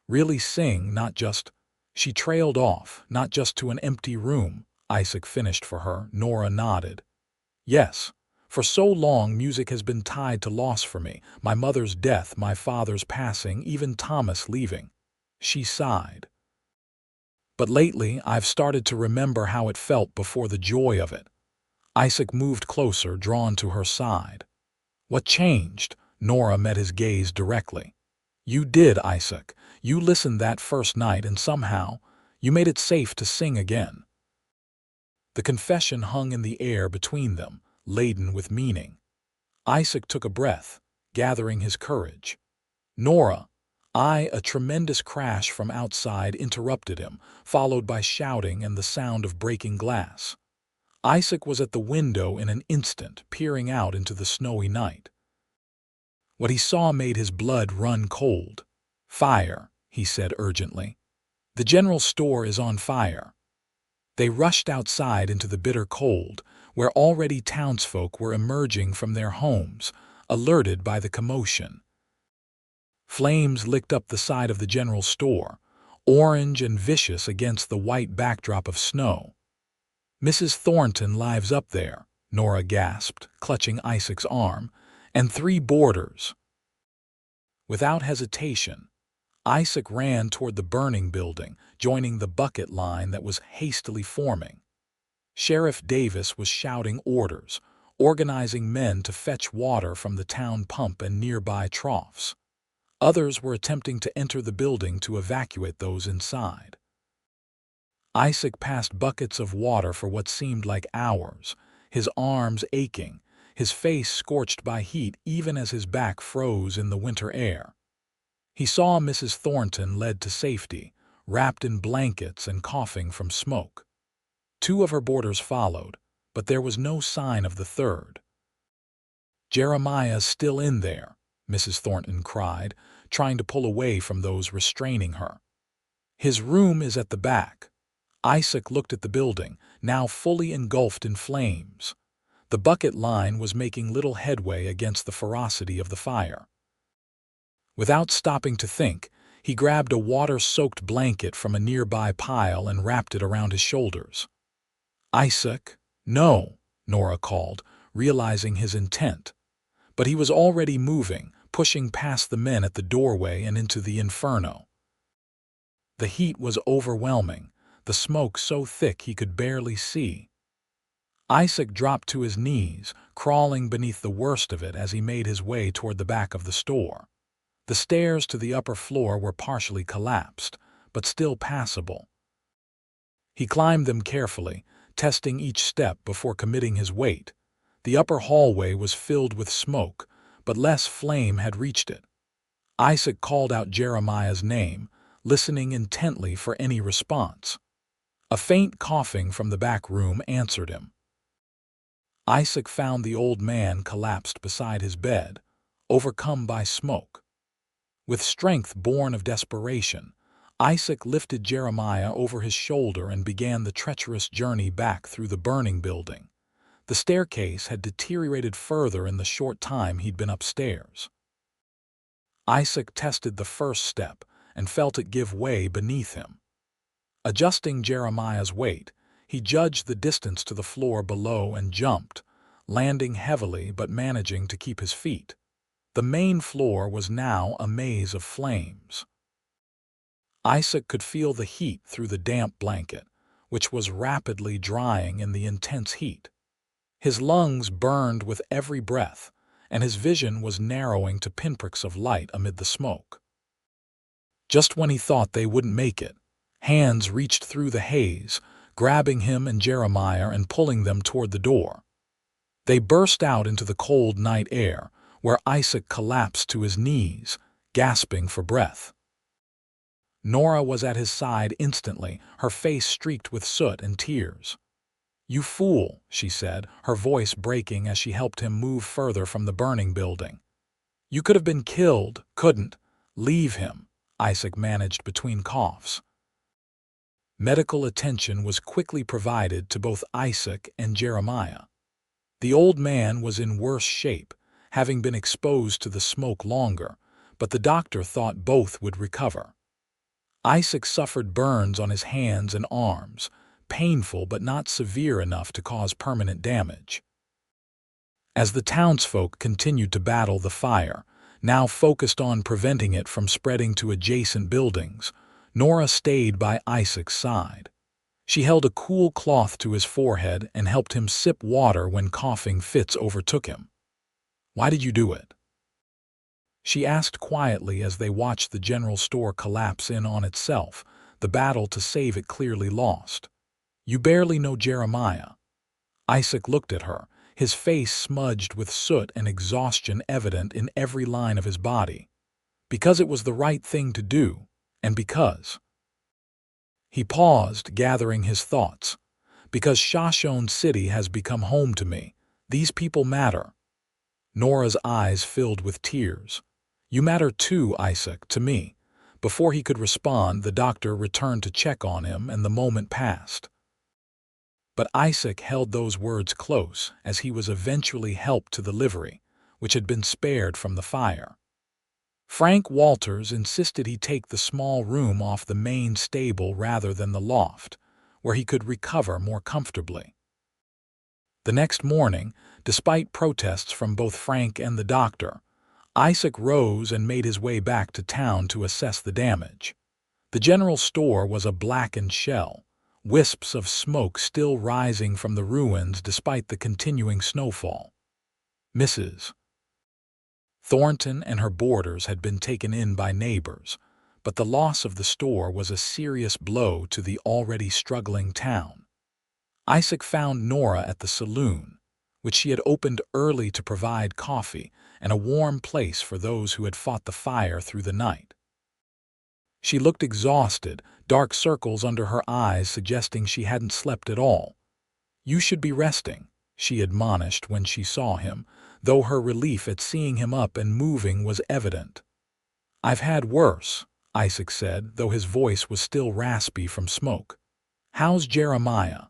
Really sing, not just—" She trailed off, "not just to an empty room," Isaac finished for her. Nora nodded. "Yes. For so long music has been tied to loss for me, my mother's death, my father's passing, even Thomas leaving." She sighed. "But lately I've started to remember how it felt before the joy of it." Isaac moved closer, drawn to her side. "What changed?" Nora met his gaze directly. "You did, Isaac. You listened that first night and somehow, you made it safe to sing again." The confession hung in the air between them, laden with meaning. Isaac took a breath, gathering his courage. "Nora—" A tremendous crash from outside interrupted him, followed by shouting and the sound of breaking glass. Isaac was at the window in an instant, peering out into the snowy night. What he saw made his blood run cold. "Fire," he said urgently. "The general store is on fire." They rushed outside into the bitter cold, where already townsfolk were emerging from their homes, alerted by the commotion. Flames licked up the side of the general store, orange and vicious against the white backdrop of snow. "Mrs. Thornton lives up there," Nora gasped, clutching Isaac's arm, "and 3 boarders." Without hesitation, Isaac ran toward the burning building, joining the bucket line that was hastily forming. Sheriff Davis was shouting orders, organizing men to fetch water from the town pump and nearby troughs. Others were attempting to enter the building to evacuate those inside. Isaac passed buckets of water for what seemed like hours, his arms aching, his face scorched by heat even as his back froze in the winter air. He saw Mrs. Thornton led to safety, wrapped in blankets and coughing from smoke. 2 of her boarders followed, but there was no sign of the third. "Jeremiah's still in there," Mrs. Thornton cried, trying to pull away from those restraining her. "His room is at the back." Isaac looked at the building, now fully engulfed in flames. The bucket line was making little headway against the ferocity of the fire. Without stopping to think, he grabbed a water-soaked blanket from a nearby pile and wrapped it around his shoulders. "Isaac, no," Nora called, realizing his intent. But he was already moving, pushing past the men at the doorway and into the inferno. The heat was overwhelming, the smoke so thick he could barely see. Isaac dropped to his knees, crawling beneath the worst of it as he made his way toward the back of the store. The stairs to the upper floor were partially collapsed, but still passable. He climbed them carefully, testing each step before committing his weight. The upper hallway was filled with smoke, but less flame had reached it. Isaac called out Jeremiah's name, listening intently for any response. A faint coughing from the back room answered him. Isaac found the old man collapsed beside his bed, overcome by smoke. With strength born of desperation, Isaac lifted Jeremiah over his shoulder and began the treacherous journey back through the burning building. The staircase had deteriorated further in the short time he'd been upstairs. Isaac tested the first step and felt it give way beneath him. Adjusting Jeremiah's weight, he judged the distance to the floor below and jumped, landing heavily but managing to keep his feet. The main floor was now a maze of flames. Isaac could feel the heat through the damp blanket, which was rapidly drying in the intense heat. His lungs burned with every breath, and his vision was narrowing to pinpricks of light amid the smoke. Just when he thought they wouldn't make it, hands reached through the haze, grabbing him and Jeremiah and pulling them toward the door. They burst out into the cold night air, where Isaac collapsed to his knees, gasping for breath. Nora was at his side instantly, her face streaked with soot and tears. "You fool," she said, her voice breaking as she helped him move further from the burning building. "You could have been killed, couldn't. Leave him," Isaac managed between coughs. Medical attention was quickly provided to both Isaac and Jeremiah. The old man was in worse shape, having been exposed to the smoke longer, but the doctor thought both would recover. Isaac suffered burns on his hands and arms, painful but not severe enough to cause permanent damage. As the townsfolk continued to battle the fire, now focused on preventing it from spreading to adjacent buildings, Nora stayed by Isaac's side. She held a cool cloth to his forehead and helped him sip water when coughing fits overtook him. "Why did you do it?" she asked quietly as they watched the general store collapse in on itself, the battle to save it clearly lost. "You barely know Jeremiah." Isaac looked at her, his face smudged with soot and exhaustion evident in every line of his body. "Because it was the right thing to do, and because—" He paused, gathering his thoughts. "Because Shoshone City has become home to me. These people matter." Nora's eyes filled with tears. "You matter too, Isaac, to me." Before he could respond, the doctor returned to check on him, and the moment passed. But Isaac held those words close as he was eventually helped to the livery, which had been spared from the fire. Frank Walters insisted he take the small room off the main stable rather than the loft, where he could recover more comfortably. The next morning, despite protests from both Frank and the doctor, Isaac rose and made his way back to town to assess the damage. The general store was a blackened shell, wisps of smoke still rising from the ruins despite the continuing snowfall. Mrs. Thornton and her boarders had been taken in by neighbors, but the loss of the store was a serious blow to the already struggling town. Isaac found Nora at the saloon, which she had opened early to provide coffee and a warm place for those who had fought the fire through the night. She looked exhausted, dark circles under her eyes suggesting she hadn't slept at all. "You should be resting," she admonished when she saw him, though her relief at seeing him up and moving was evident. "I've had worse," Isaac said, though his voice was still raspy from smoke. "How's Jeremiah?"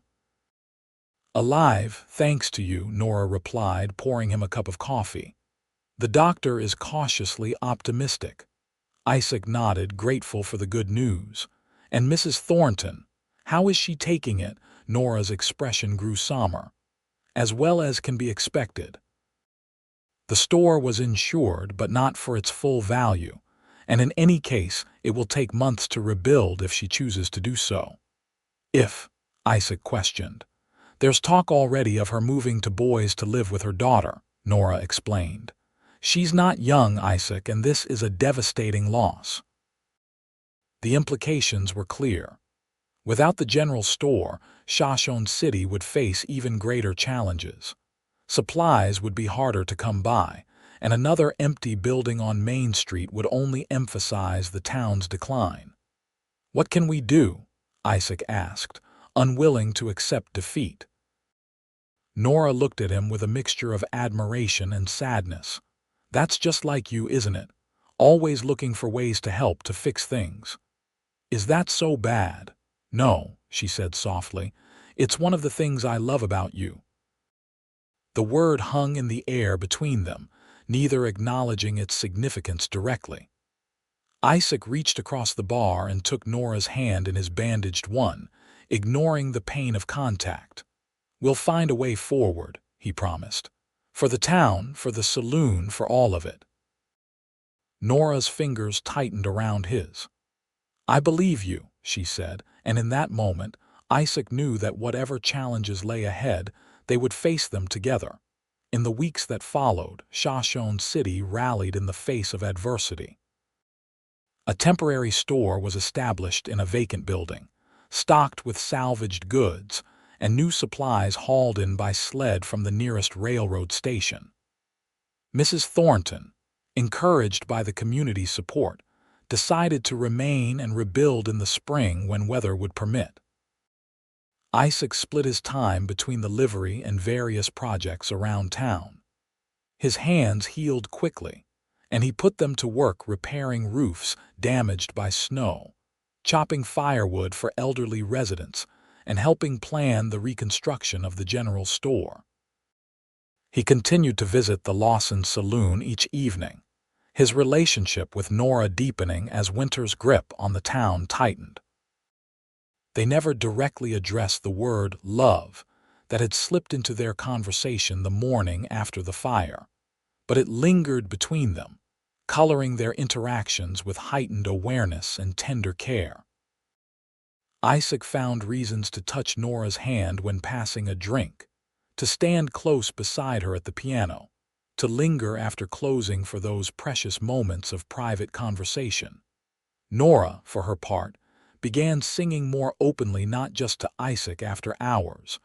"Alive, thanks to you," Nora replied, pouring him a cup of coffee. "The doctor is cautiously optimistic." Isaac nodded, grateful for the good news. "And Mrs. Thornton, how is she taking it?" Nora's expression grew somber. "As well as can be expected." The store was insured, but not for its full value, and in any case, it will take months to rebuild if she chooses to do so. If, Isaac questioned. There's talk already of her moving to Boise to live with her daughter, Nora explained. She's not young, Isaac, and this is a devastating loss. The implications were clear. Without the general store, Shoshone City would face even greater challenges. Supplies would be harder to come by, and another empty building on Main Street would only emphasize the town's decline. "What can we do?" Isaac asked, unwilling to accept defeat. Nora looked at him with a mixture of admiration and sadness. "That's just like you, isn't it? Always looking for ways to help to fix things." "Is that so bad?" "No," she said softly. "It's one of the things I love about you." The word hung in the air between them, neither acknowledging its significance directly. Isaac reached across the bar and took Nora's hand in his bandaged one, ignoring the pain of contact. "We'll find a way forward," he promised. "For the town, for the saloon, for all of it." Nora's fingers tightened around his. "I believe you," she said, and in that moment, Isaac knew that whatever challenges lay ahead, they would face them together. In the weeks that followed, Shoshone City rallied in the face of adversity. A temporary store was established in a vacant building, stocked with salvaged goods, and new supplies hauled in by sled from the nearest railroad station. Mrs. Thornton, encouraged by the community's support, decided to remain and rebuild in the spring when weather would permit. Isaac split his time between the livery and various projects around town. His hands healed quickly, and he put them to work repairing roofs damaged by snow, chopping firewood for elderly residents, and helping plan the reconstruction of the general store. He continued to visit the Lawson saloon each evening, his relationship with Nora deepening as winter's grip on the town tightened. They never directly addressed the word love that had slipped into their conversation the morning after the fire, but it lingered between them, coloring their interactions with heightened awareness and tender care. Isaac found reasons to touch Nora's hand when passing a drink, to stand close beside her at the piano, to linger after closing for those precious moments of private conversation. Nora, for her part, began singing more openly not just to Isaac after hours,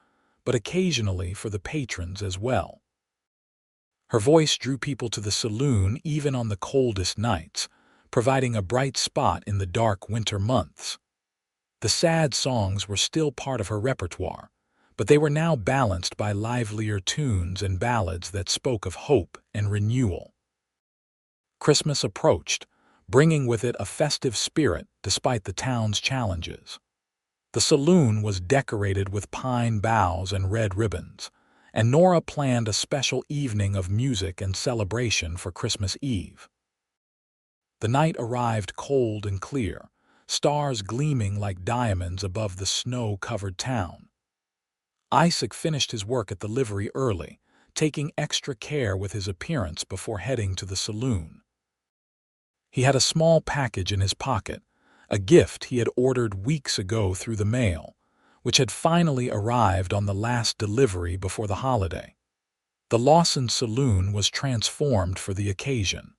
but occasionally for the patrons as well. Her voice drew people to the saloon even on the coldest nights, providing a bright spot in the dark winter months. The sad songs were still part of her repertoire, but they were now balanced by livelier tunes and ballads that spoke of hope and renewal. Christmas approached, bringing with it a festive spirit despite the town's challenges. The saloon was decorated with pine boughs and red ribbons, and Nora planned a special evening of music and celebration for Christmas Eve. The night arrived cold and clear, stars gleaming like diamonds above the snow-covered town. Isaac finished his work at the livery early, taking extra care with his appearance before heading to the saloon. He had a small package in his pocket, a gift he had ordered weeks ago through the mail, which had finally arrived on the last delivery before the holiday. The Lawson saloon was transformed for the occasion.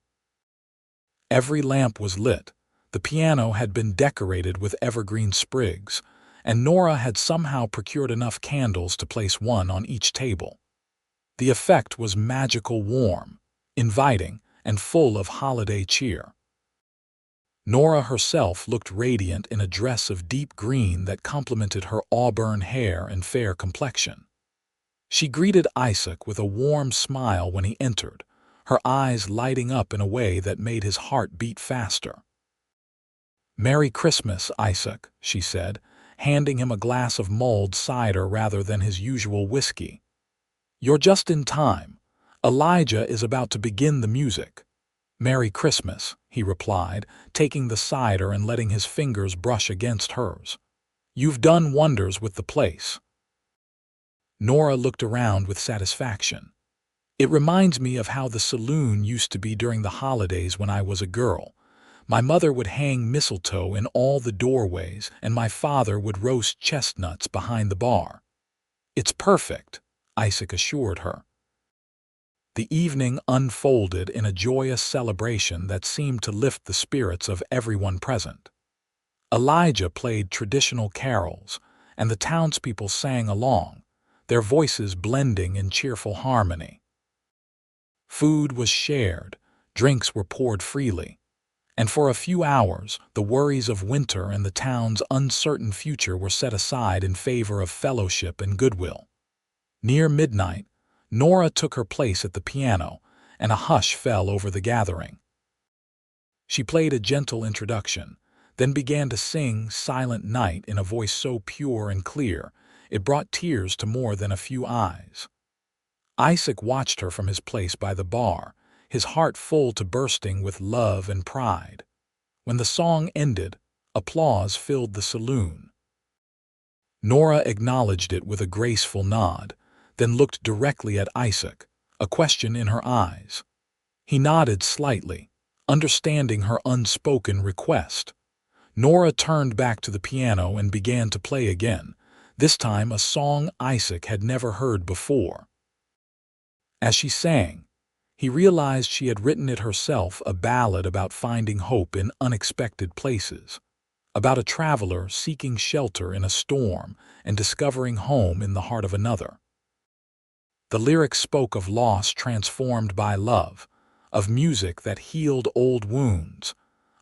Every lamp was lit, the piano had been decorated with evergreen sprigs, and Nora had somehow procured enough candles to place one on each table. The effect was magical warm, inviting, and full of holiday cheer. Nora herself looked radiant in a dress of deep green that complemented her auburn hair and fair complexion. She greeted Isaac with a warm smile when he entered, her eyes lighting up in a way that made his heart beat faster. "Merry Christmas, Isaac," she said, handing him a glass of mulled cider rather than his usual whiskey. "You're just in time. Elijah is about to begin the music." "Merry Christmas," he replied, taking the cider and letting his fingers brush against hers. "You've done wonders with the place." Nora looked around with satisfaction. "It reminds me of how the saloon used to be during the holidays when I was a girl. My mother would hang mistletoe in all the doorways, and my father would roast chestnuts behind the bar. It's perfect, Isaac assured her. The evening unfolded in a joyous celebration that seemed to lift the spirits of everyone present. Elijah played traditional carols, and the townspeople sang along, their voices blending in cheerful harmony. Food was shared, drinks were poured freely, and for a few hours the worries of winter and the town's uncertain future were set aside in favor of fellowship and goodwill. Near midnight, Nora took her place at the piano, and a hush fell over the gathering. She played a gentle introduction, then began to sing Silent Night in a voice so pure and clear, it brought tears to more than a few eyes. Isaac watched her from his place by the bar, his heart full to bursting with love and pride. When the song ended, applause filled the saloon. Nora acknowledged it with a graceful nod, then looked directly at Isaac, a question in her eyes. He nodded slightly, understanding her unspoken request. Nora turned back to the piano and began to play again, this time a song Isaac had never heard before. As she sang, he realized she had written it herself, a ballad about finding hope in unexpected places, about a traveler seeking shelter in a storm and discovering home in the heart of another. The lyrics spoke of loss transformed by love, of music that healed old wounds,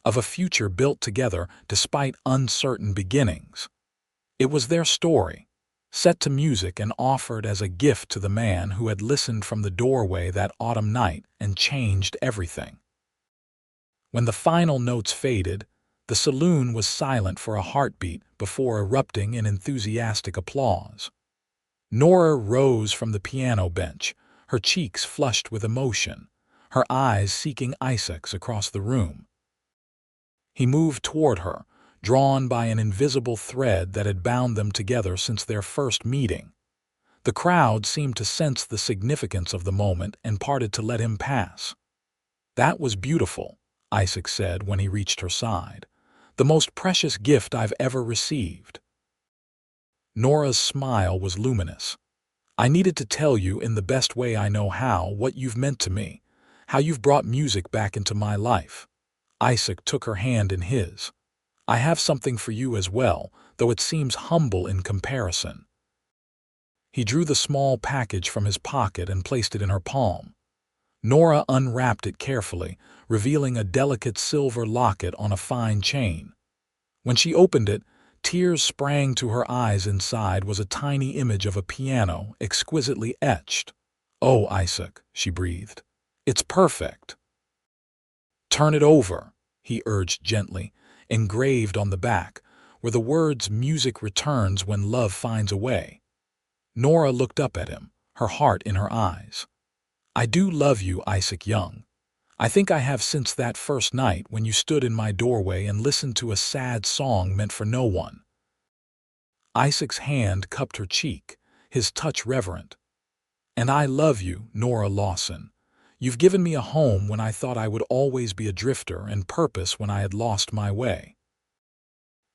of a future built together despite uncertain beginnings. It was their story, set to music and offered as a gift to the man who had listened from the doorway that autumn night and changed everything. When the final notes faded, the saloon was silent for a heartbeat before erupting in enthusiastic applause. Nora rose from the piano bench, her cheeks flushed with emotion, her eyes seeking Isaac's across the room. He moved toward her, drawn by an invisible thread that had bound them together since their first meeting. The crowd seemed to sense the significance of the moment and parted to let him pass. "That was beautiful," Isaac said when he reached her side. "The most precious gift I've ever received." Nora's smile was luminous. "I needed to tell you in the best way I know how what you've meant to me, how you've brought music back into my life." Isaac took her hand in his. "I have something for you as well, though it seems humble in comparison." He drew the small package from his pocket and placed it in her palm. Nora unwrapped it carefully, revealing a delicate silver locket on a fine chain. When she opened it, tears sprang to her eyes. Inside was a tiny image of a piano, exquisitely etched. "Oh, Isaac," she breathed. "It's perfect." "Turn it over," he urged gently. Engraved on the back were the words, "Music returns when love finds a way." Nora looked up at him, her heart in her eyes. "I do love you, Isaac Young. I think I have since that first night when you stood in my doorway and listened to a sad song meant for no one." Isaac's hand cupped her cheek, his touch reverent. "And I love you, Nora Lawson. You've given me a home when I thought I would always be a drifter, and purpose when I had lost my way."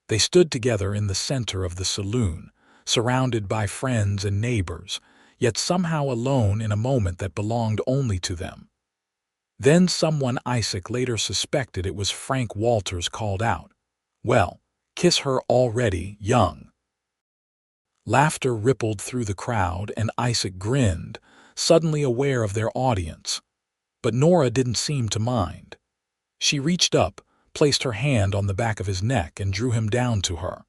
They stood together in the center of the saloon, surrounded by friends and neighbors, yet somehow alone in a moment that belonged only to them. Then someone Isaac later suspected it was Frank Walters called out, "Well, kiss her already, Young." Laughter rippled through the crowd and Isaac grinned, suddenly aware of their audience. But Nora didn't seem to mind. She reached up, placed her hand on the back of his neck and drew him down to her.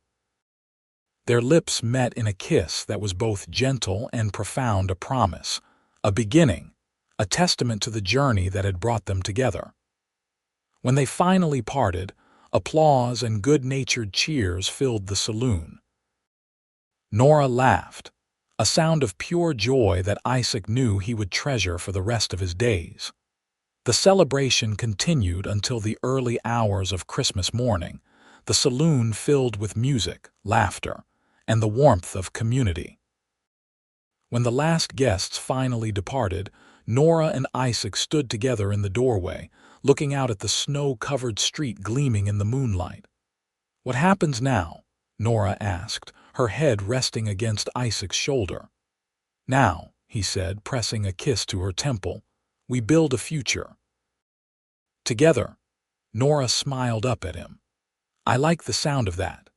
Their lips met in a kiss that was both gentle and profound, a promise, a beginning, a testament to the journey that had brought them together. When they finally parted, applause and good-natured cheers filled the saloon. Nora laughed, a sound of pure joy that Isaac knew he would treasure for the rest of his days. The celebration continued until the early hours of Christmas morning, the saloon filled with music, laughter, and the warmth of community. When the last guests finally departed, Nora and Isaac stood together in the doorway, looking out at the snow-covered street gleaming in the moonlight. "What happens now?" Nora asked, her head resting against Isaac's shoulder. "Now," he said, pressing a kiss to her temple, "we build a future. Together." Nora smiled up at him. "I like the sound of that."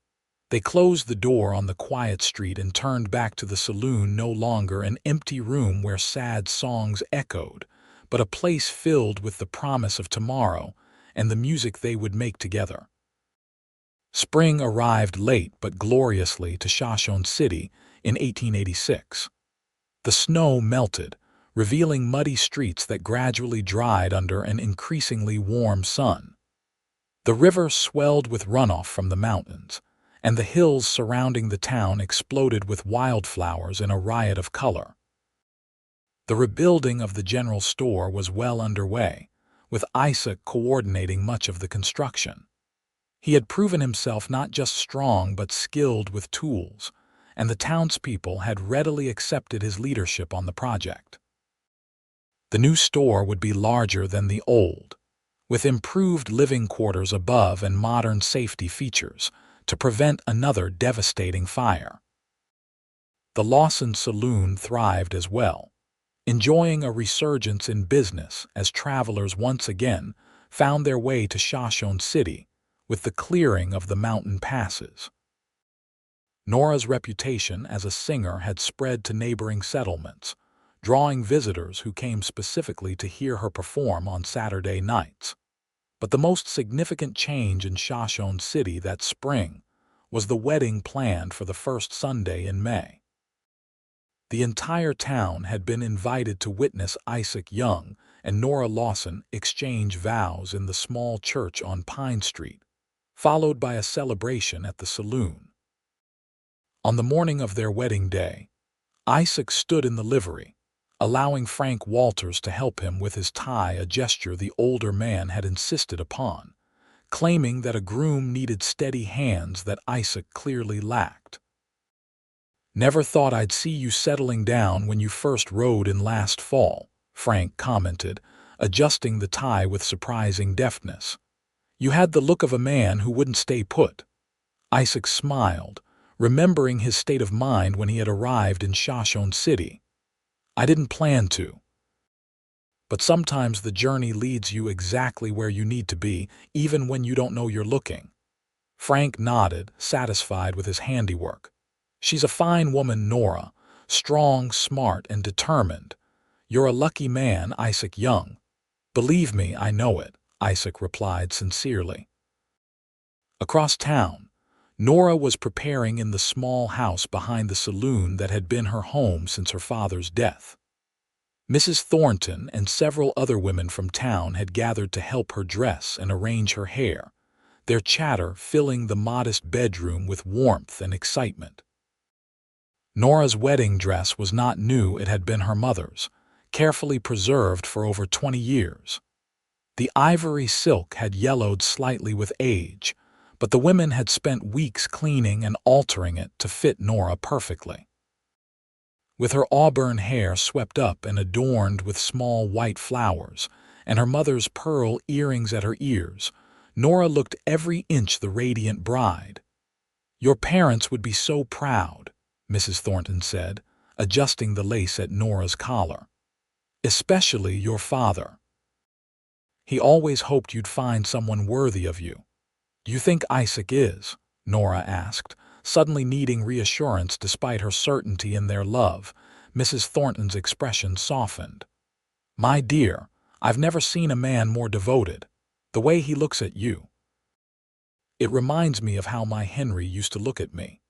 They closed the door on the quiet street and turned back to the saloon, no longer an empty room where sad songs echoed, but a place filled with the promise of tomorrow and the music they would make together. Spring arrived late but gloriously to Shoshone City in 1886. The snow melted, revealing muddy streets that gradually dried under an increasingly warm sun. The river swelled with runoff from the mountains, and the hills surrounding the town exploded with wildflowers in a riot of color. The rebuilding of the general store was well underway, with Isaac coordinating much of the construction. He had proven himself not just strong but skilled with tools, and the townspeople had readily accepted his leadership on the project. The new store would be larger than the old, with improved living quarters above and modern safety features to prevent another devastating fire. The Lawson saloon thrived as well, enjoying a resurgence in business as travelers once again found their way to Shoshone City with the clearing of the mountain passes. Nora's reputation as a singer had spread to neighboring settlements, drawing visitors who came specifically to hear her perform on Saturday nights. But the most significant change in Shoshone City that spring was the wedding planned for the first Sunday in May. The entire town had been invited to witness Isaac Young and Nora Lawson exchange vows in the small church on Pine Street, followed by a celebration at the saloon. On the morning of their wedding day, Isaac stood in the livery, allowing Frank Walters to help him with his tie, a gesture the older man had insisted upon, claiming that a groom needed steady hands that Isaac clearly lacked. "Never thought I'd see you settling down when you first rode in last fall," Frank commented, adjusting the tie with surprising deftness. "You had the look of a man who wouldn't stay put." Isaac smiled, remembering his state of mind when he had arrived in Shoshone City. "I didn't plan to. But sometimes the journey leads you exactly where you need to be, even when you don't know you're looking." Frank nodded, satisfied with his handiwork. "She's a fine woman, Nora, strong, smart, and determined. You're a lucky man, Isaac Young." "Believe me, I know it," Isaac replied sincerely. Across town, Nora was preparing in the small house behind the saloon that had been her home since her father's death. Mrs. Thornton and several other women from town had gathered to help her dress and arrange her hair, their chatter filling the modest bedroom with warmth and excitement. Nora's wedding dress was not new, it had been her mother's, carefully preserved for over 20 years. The ivory silk had yellowed slightly with age, but the women had spent weeks cleaning and altering it to fit Nora perfectly. With her auburn hair swept up and adorned with small white flowers, and her mother's pearl earrings at her ears, Nora looked every inch the radiant bride. "Your parents would be so proud," Mrs. Thornton said, adjusting the lace at Nora's collar. "Especially your father. He always hoped you'd find someone worthy of you." "Do you think Isaac is?" Nora asked, suddenly needing reassurance despite her certainty in their love. Mrs. Thornton's expression softened. "My dear, I've never seen a man more devoted. The way he looks at you. It reminds me of how my Henry used to look at me."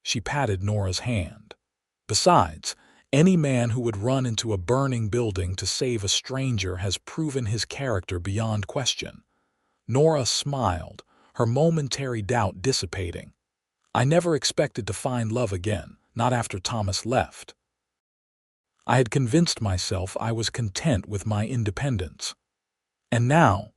She patted Nora's hand. "Besides, any man who would run into a burning building to save a stranger has proven his character beyond question." Nora smiled, her momentary doubt dissipating. "I never expected to find love again, not after Thomas left. I had convinced myself I was content with my independence. And now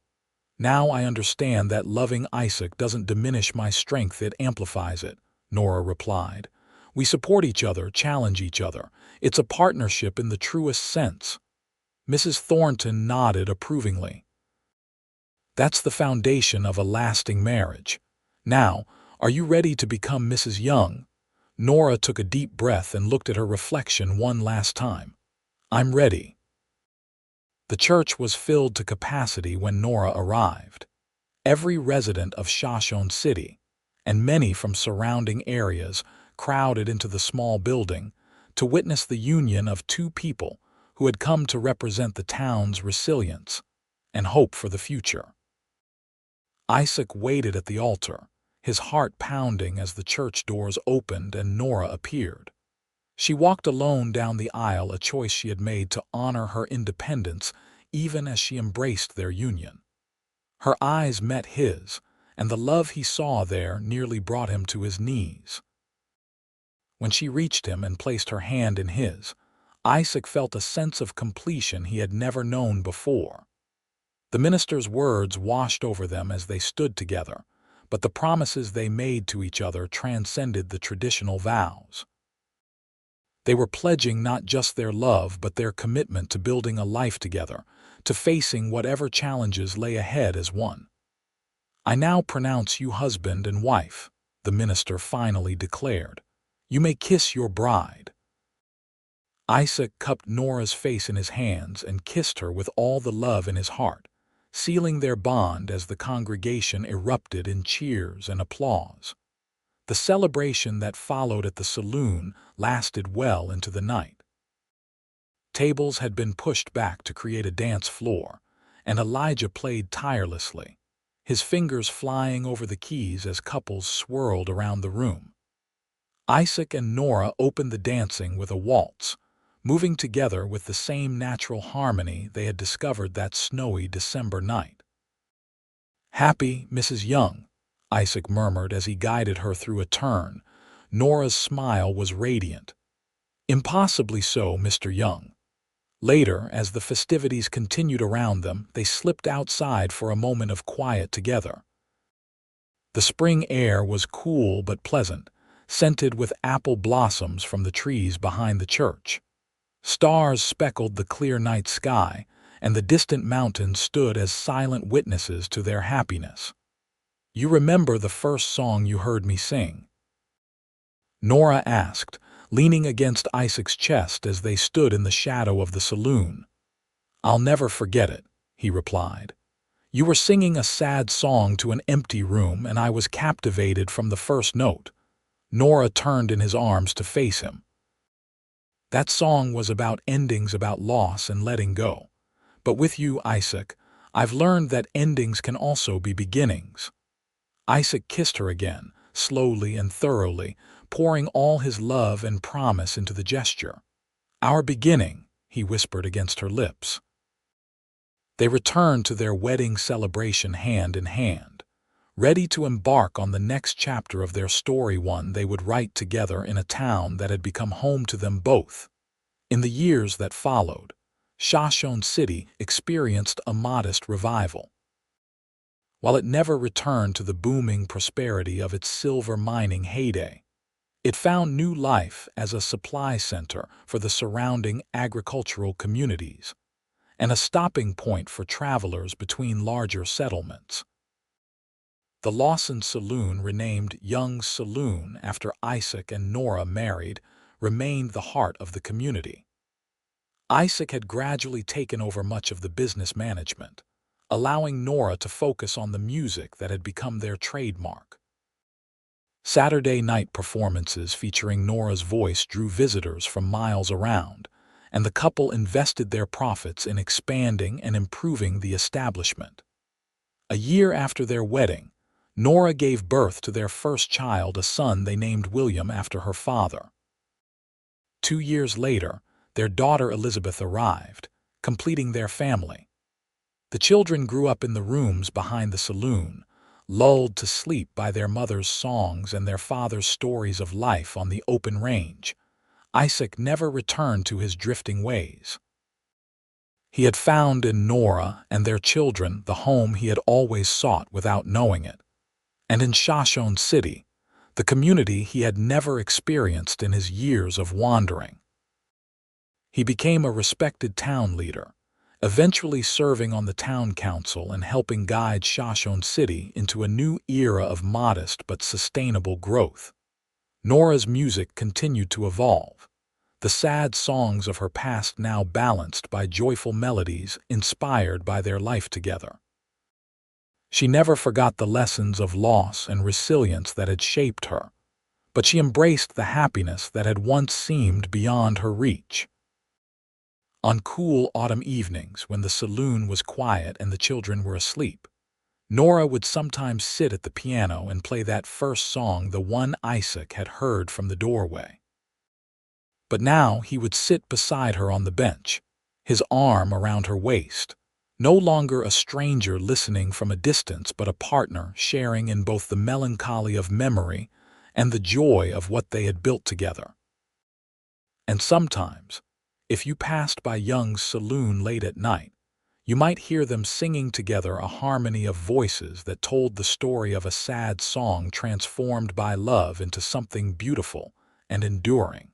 I understand that loving Isaac doesn't diminish my strength, it amplifies it," Nora replied. "We support each other, challenge each other. It's a partnership in the truest sense." Mrs. Thornton nodded approvingly. That's the foundation of a lasting marriage. Now, are you ready to become Mrs. Young? Nora took a deep breath and looked at her reflection one last time. I'm ready. The church was filled to capacity when Nora arrived. Every resident of Shoshone City, and many from surrounding areas, crowded into the small building to witness the union of two people who had come to represent the town's resilience and hope for the future. Isaac waited at the altar, his heart pounding as the church doors opened and Nora appeared. She walked alone down the aisle, a choice she had made to honor her independence even as she embraced their union. Her eyes met his, and the love he saw there nearly brought him to his knees. When she reached him and placed her hand in his, Isaac felt a sense of completion he had never known before. The minister's words washed over them as they stood together, but the promises they made to each other transcended the traditional vows. They were pledging not just their love but their commitment to building a life together, to facing whatever challenges lay ahead as one. I now pronounce you husband and wife, the minister finally declared. You may kiss your bride. Isaac cupped Nora's face in his hands and kissed her with all the love in his heart, sealing their bond as the congregation erupted in cheers and applause. The celebration that followed at the saloon lasted well into the night. Tables had been pushed back to create a dance floor, and Elijah played tirelessly, his fingers flying over the keys as couples swirled around the room. Isaac and Nora opened the dancing with a waltz, moving together with the same natural harmony they had discovered that snowy December night. Happy, Mrs. Young, Isaac murmured as he guided her through a turn. Nora's smile was radiant. Impossibly so, Mr. Young. Later, as the festivities continued around them, they slipped outside for a moment of quiet together. The spring air was cool but pleasant, scented with apple blossoms from the trees behind the church. Stars speckled the clear night sky, and the distant mountains stood as silent witnesses to their happiness. You remember the first song you heard me sing? Nora asked, leaning against Isaac's chest as they stood in the shadow of the saloon. I'll never forget it, he replied. You were singing a sad song to an empty room, and I was captivated from the first note. Nora turned in his arms to face him. That song was about endings, about loss and letting go. But with you, Isaac, I've learned that endings can also be beginnings. Isaac kissed her again, slowly and thoroughly, pouring all his love and promise into the gesture. Our beginning, he whispered against her lips. They returned to their wedding celebration hand in hand, ready to embark on the next chapter of their story, one they would write together in a town that had become home to them both. In the years that followed, Shoshone City experienced a modest revival. While it never returned to the booming prosperity of its silver mining heyday, it found new life as a supply center for the surrounding agricultural communities and a stopping point for travelers between larger settlements. The Lawson Saloon, renamed Young's Saloon after Isaac and Nora married, remained the heart of the community. Isaac had gradually taken over much of the business management, allowing Nora to focus on the music that had become their trademark. Saturday night performances featuring Nora's voice drew visitors from miles around, and the couple invested their profits in expanding and improving the establishment. A year after their wedding, Nora gave birth to their first child, a son they named William after her father. 2 years later, their daughter Elizabeth arrived, completing their family. The children grew up in the rooms behind the saloon, lulled to sleep by their mother's songs and their father's stories of life on the open range. Isaac never returned to his drifting ways. He had found in Nora and their children the home he had always sought without knowing it, and in Shoshone City, the community he had never experienced in his years of wandering. He became a respected town leader, eventually serving on the town council and helping guide Shoshone City into a new era of modest but sustainable growth. Nora's music continued to evolve, the sad songs of her past now balanced by joyful melodies inspired by their life together. She never forgot the lessons of loss and resilience that had shaped her, but she embraced the happiness that had once seemed beyond her reach. On cool autumn evenings, when the saloon was quiet and the children were asleep, Nora would sometimes sit at the piano and play that first song, the one Isaac had heard from the doorway. But now he would sit beside her on the bench, his arm around her waist, no longer a stranger listening from a distance, but a partner sharing in both the melancholy of memory and the joy of what they had built together. And sometimes, if you passed by Young's saloon late at night, you might hear them singing together a harmony of voices that told the story of a sad song transformed by love into something beautiful and enduring.